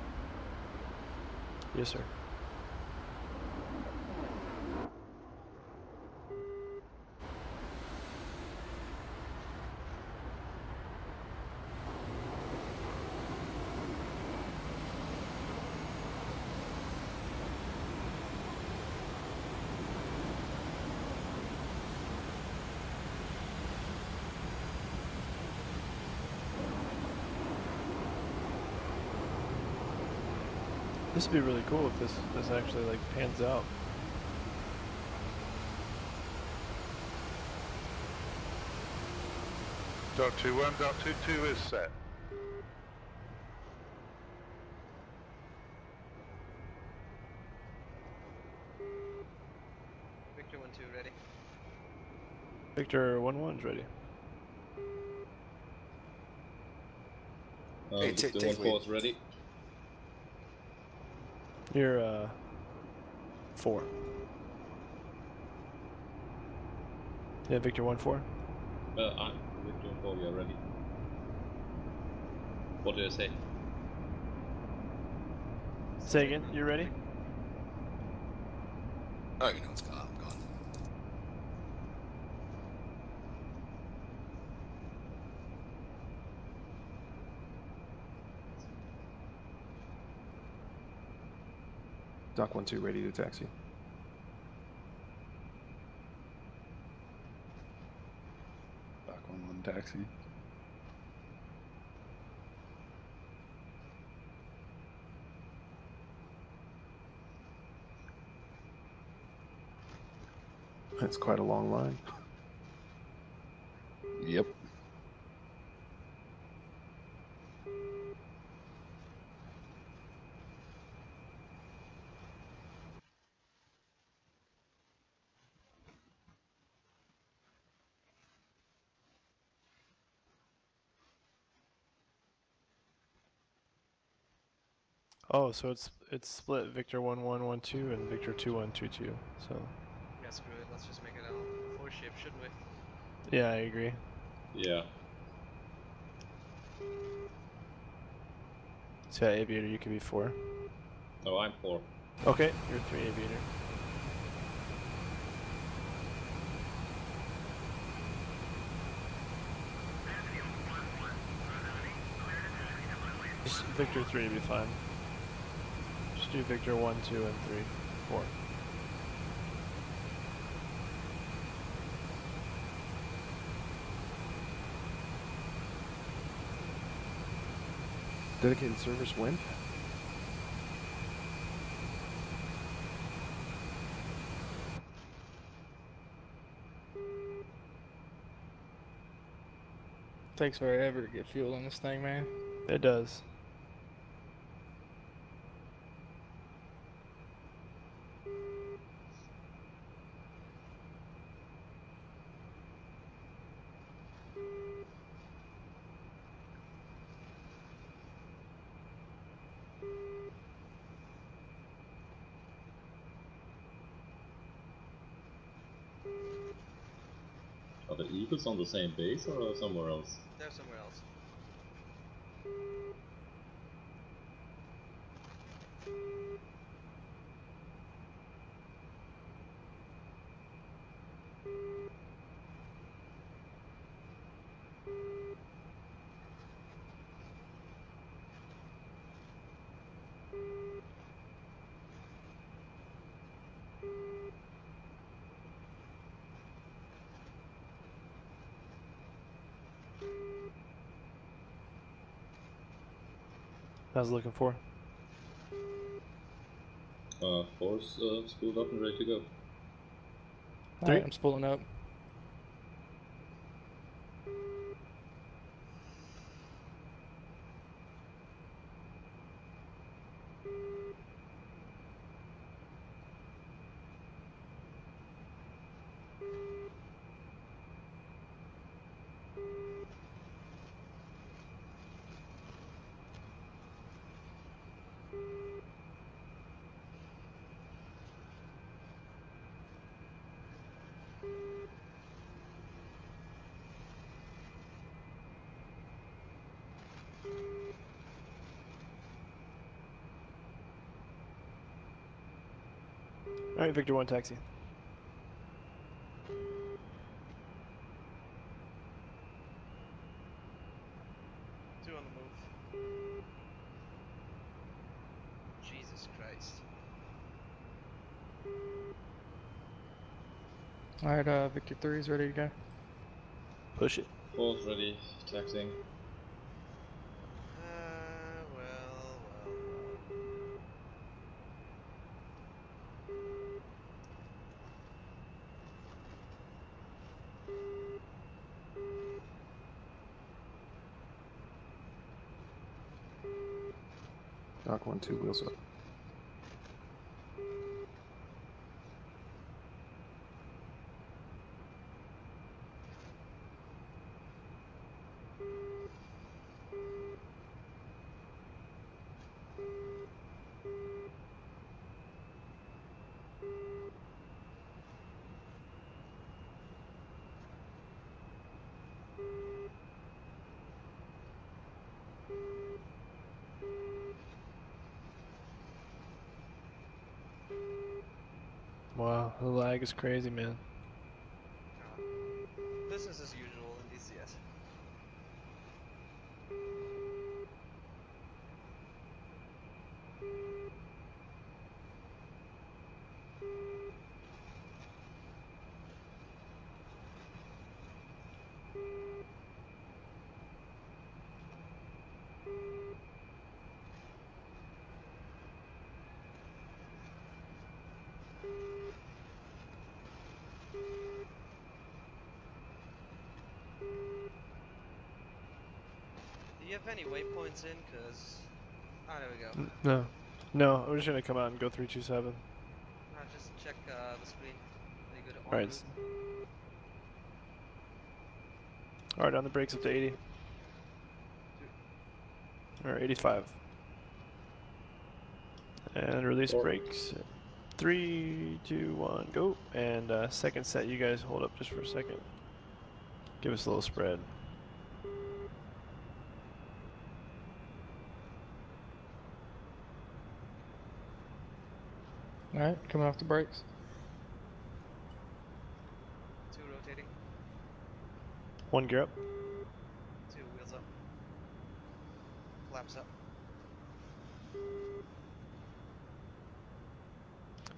Yes, sir. This would be really cool if this actually like pans out. Dot 21, dot 22 is set. Victor 1-2 ready. Victor 1-1's ready. Hey, Victor take 1-4's ready. You're 4. Yeah, Victor 1-4. I'm Victor 1-4, we are ready. What did I say? Say again, you ready? Oh, you know it's gone. I'm gone. Dock 1-2 ready to taxi. Dock 1-1 taxi. That's quite a long line. Yep. Oh, so it's split Victor 1-1-1-2 and Victor 2-1-2-2. So. Yeah, screw it. Let's just make it a 4-ship, shouldn't we? Yeah, I agree. Yeah. So yeah, Aviator, you can be 4. No, I'm 4. Okay, you're 3 Aviator. Just Victor 3 would be fine. Just do Victor 1, 2, and 3, 4. Dedicated servers win. Takes forever to get fuel in this thing, man. It does. Are the Eagles on the same base or somewhere else? They're somewhere else. I was looking for. Force spooled up and ready to go. Alright, I'm spooling up. Alright, Victor 1 taxi. Two on the move. Jesus Christ. Alright, Victor 3 is ready to go. Push it. Force ready, taxiing. Dock 1-2, wheels up. Wow, the lag is crazy, man. Business as usual in DCS. Do you have any waypoints in? Cause there we go. No. No, we're just gonna come out and go 327. Just check the screen. Are you good on Alright. route? Alright, on the brakes up to 80. Or 85. And release brakes. 3, 2, 1, go. And second set, you guys hold up just for a second. Give us a little spread. Alright, coming off the brakes. 2 rotating. 1 gear up. 2 wheels up. Flaps up.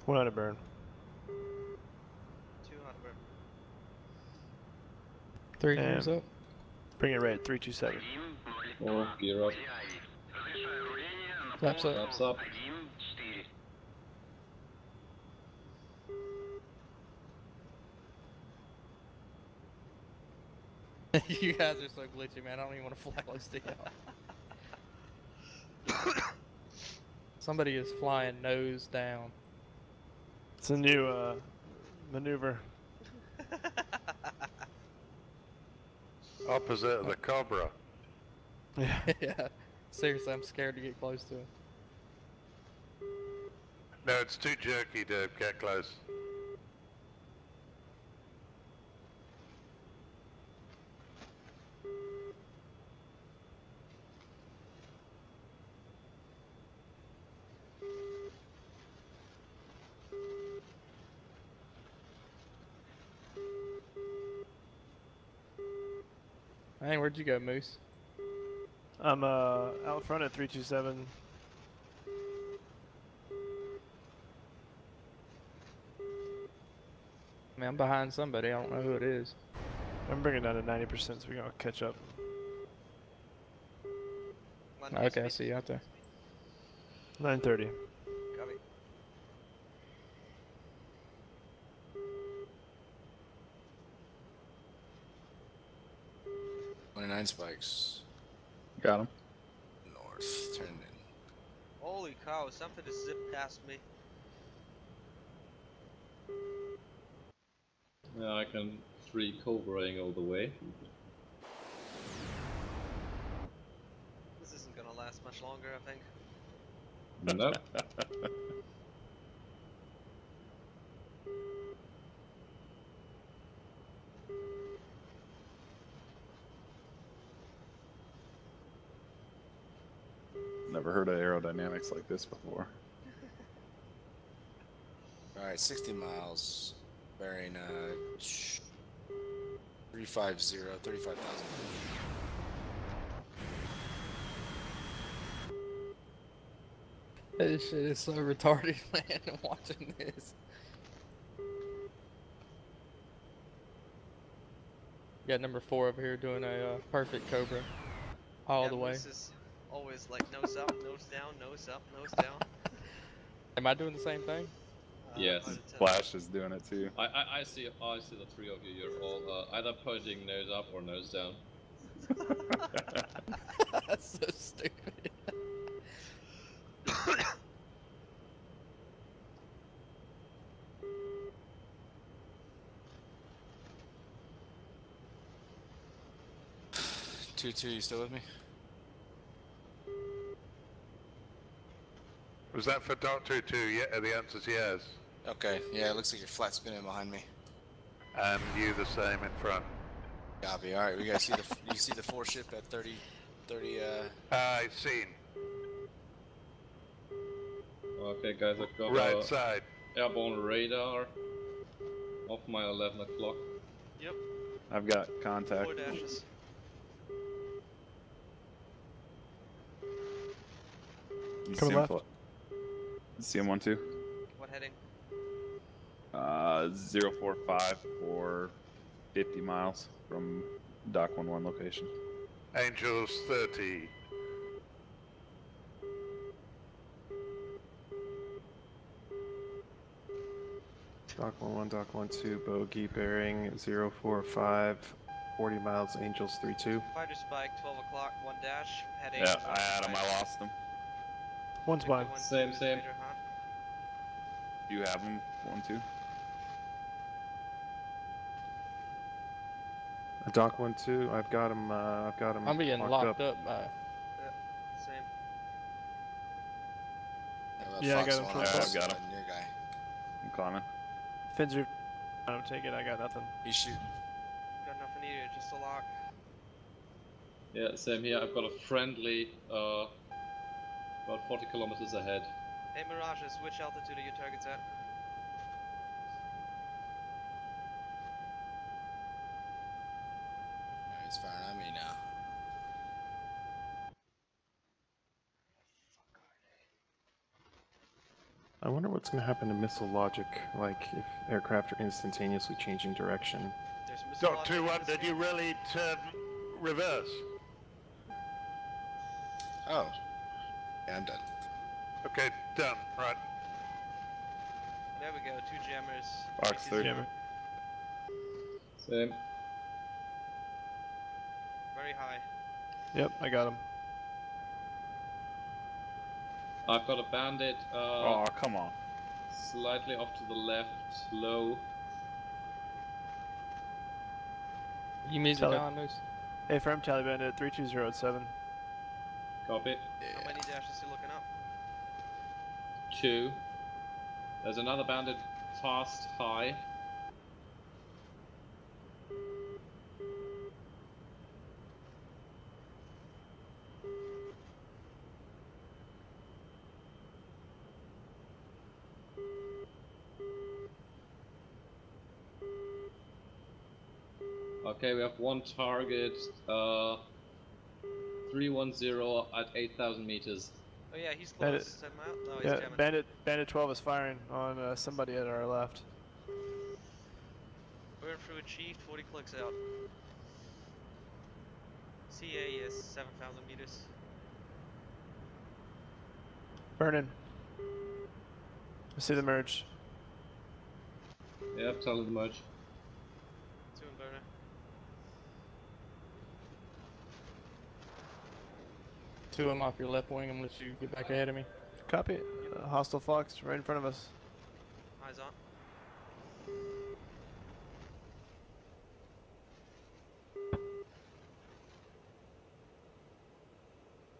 1 out of burn. 2 out of burn. 3 gears up. Bring it right at 327. 4 gear up. Flaps up. Flaps up. You guys are so glitchy, man. I don't even want to fly close to y'all. Somebody is flying nose down. It's a new maneuver. Opposite of the Cobra. Yeah. Yeah. Seriously, I'm scared to get close to it. No, it's too jerky to get close. Hey, where'd you go, Moose? I'm out front at 327. I mean, I'm behind somebody. I don't know who it is. I'm bringing down to 90%, so we gotta catch up. Okay, I see you out there. 930. Copy. Nine spikes. Got him. North, turn in. Holy cow, something just zipped past me. Yeah, I can 3 Cobraing all the way. This isn't gonna last much longer, I think. Nope. Never heard of aerodynamics like this before. Alright, 60 miles. Bearing 35,000. This shit is so retarded, man, watching this. Got number 4 over here doing a perfect Cobra. All the way. Moose is always like nose up, nose down, nose up, nose down. Am I doing the same thing? Yes. Flash is doing it too. I see the 3 of you. You're all either pointing nose up or nose down. That's so stupid. Two, you still with me? Was that for Doctor 2? Yeah, the answer's yes. Okay, yeah, it looks like you're flat spinning behind me. And you the same in front. Copy. All right, we guys see the you see the 4 ship at 30. I seen. Okay, guys, I've got Right side. Airborne radar off my 11 o'clock. Yep. I've got contact. 4 dashes. You Coming left. See him 1-2. What heading? 045 for 50 miles from Dock 11 location. Angels 30. Dock 11, Dock 12, bogey bearing 045, 40 miles, Angels 32. Fighter spike, 12 o'clock, 1 dash, heading. Yeah, I had him, I lost him. One's mine. Same. Do you have him, 1-2? Dock 12, I've got him. I'm being locked up by. Same. Yeah, I got him. I've got him. Your guy. I'm climbing. Fins are. I don't take it. I got nothing. He's shooting. Got nothing either, just a lock. Yeah, same here. I've got a friendly about 40 kilometers ahead. Hey Mirages, which altitude are your targets at? Alright, he's firing at me now. I wonder what's going to happen to missile logic, like if aircraft are instantaneously changing direction. Doctor 1, did you really turn reverse? Oh. Yeah, I'm done. Okay, done. Right. There we go, 2 jammers. Box 30. Same. very high. Yep, I got him. I've got a bandit. Oh, come on. Slightly off to the left, low. You music on, Moose? Hey, firm tally bandit 32087. Copy. How many dashes you looking up? 2. There's another bandit fast high. Okay, we have one target, 310 at 8,000 meters. Oh yeah, he's close. Bandit, Send him out. No, he's jamming. Bandit 12 is firing on somebody at our left. Burn through achieved, 40 clicks out. CA is 7,000 meters. Burning. I see the merge. Yep, tell the merge. 2 and burner. Two of them off your left wing and let you get back ahead of me. Copy. Hostile Fox right in front of us. Eyes on.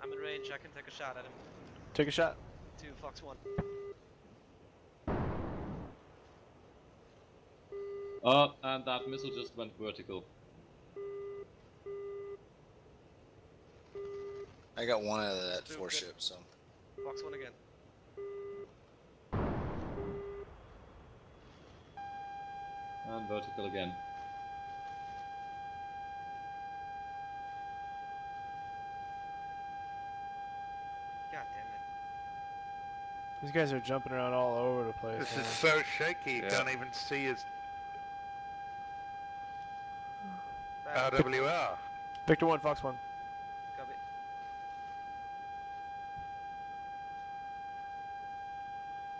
I'm in range, I can take a shot at him. Take a shot. 2, Fox 1. And that missile just went vertical. I got one out of that 4 ship, so. Fox 1 again. And vertical again. God damn it. These guys are jumping around all over the place. This man. is so shaky, you can't even see his RWR. Victor 1, Fox 1. Copy.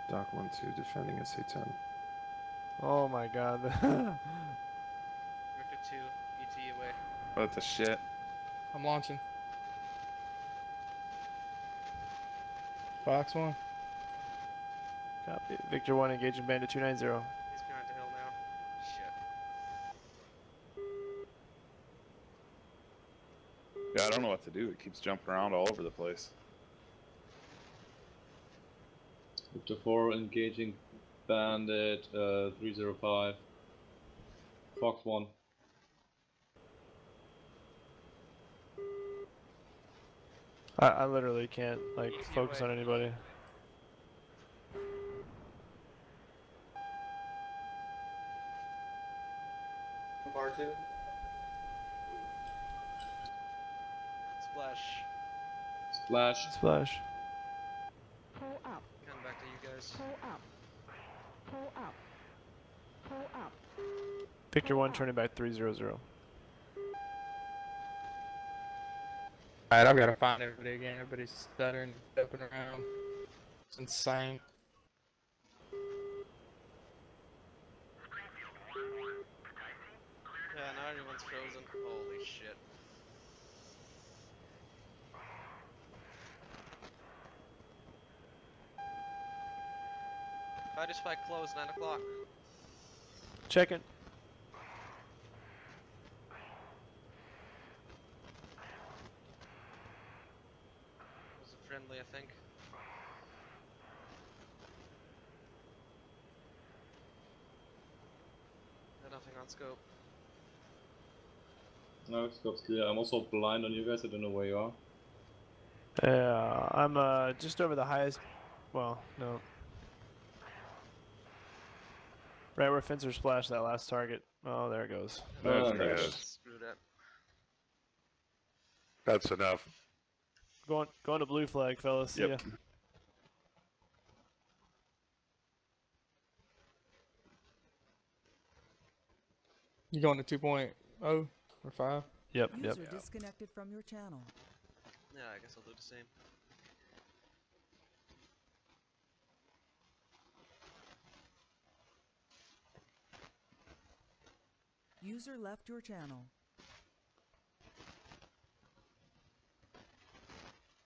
Doc 1-2 defending SA-10. Oh my god. Victor 2, ET away. What the shit? I'm launching. Fox 1. Copy. Victor 1 engaging bandit 290. He's behind the hill now. Shit. Yeah, I don't know what to do. It keeps jumping around all over the place. Victor 4 engaging bandit 305. Fox 1. I literally can't like focus on anybody. Bar 2. Splash. Splash. Splash. Pull up. Coming back to you guys. Pull up. Pull up. Pull up. Victor 1 turning back 300. Alright, I've got to find everybody again. Everybody's stuttering, jumping around. It's insane. Yeah, now everyone's frozen. Holy shit. Fighter spike closed, 9 o'clock. Checking. Was it friendly, I think? Nothing on scope. No, scope's clear. I'm also blind on you guys. I don't know where you are. Yeah, I'm just over the highest. Well, no. Right where Fencer splashed that last target. Oh, there it goes. There it goes. Screw that. That's enough. Going to blue flag, fellas. Yep. Yeah. You going to 2.0 or 5? Yep. User disconnected from your channel. Yeah, I guess I'll do the same. User left your channel.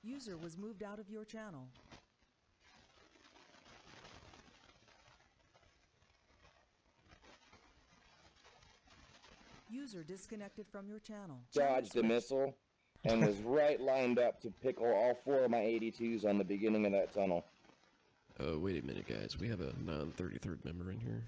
User was moved out of your channel. User disconnected from your channel. Dodged the missile and was right lined up to pickle all 4 of my 82s on the beginning of that tunnel. Wait a minute, guys. We have a non-33rd member in here.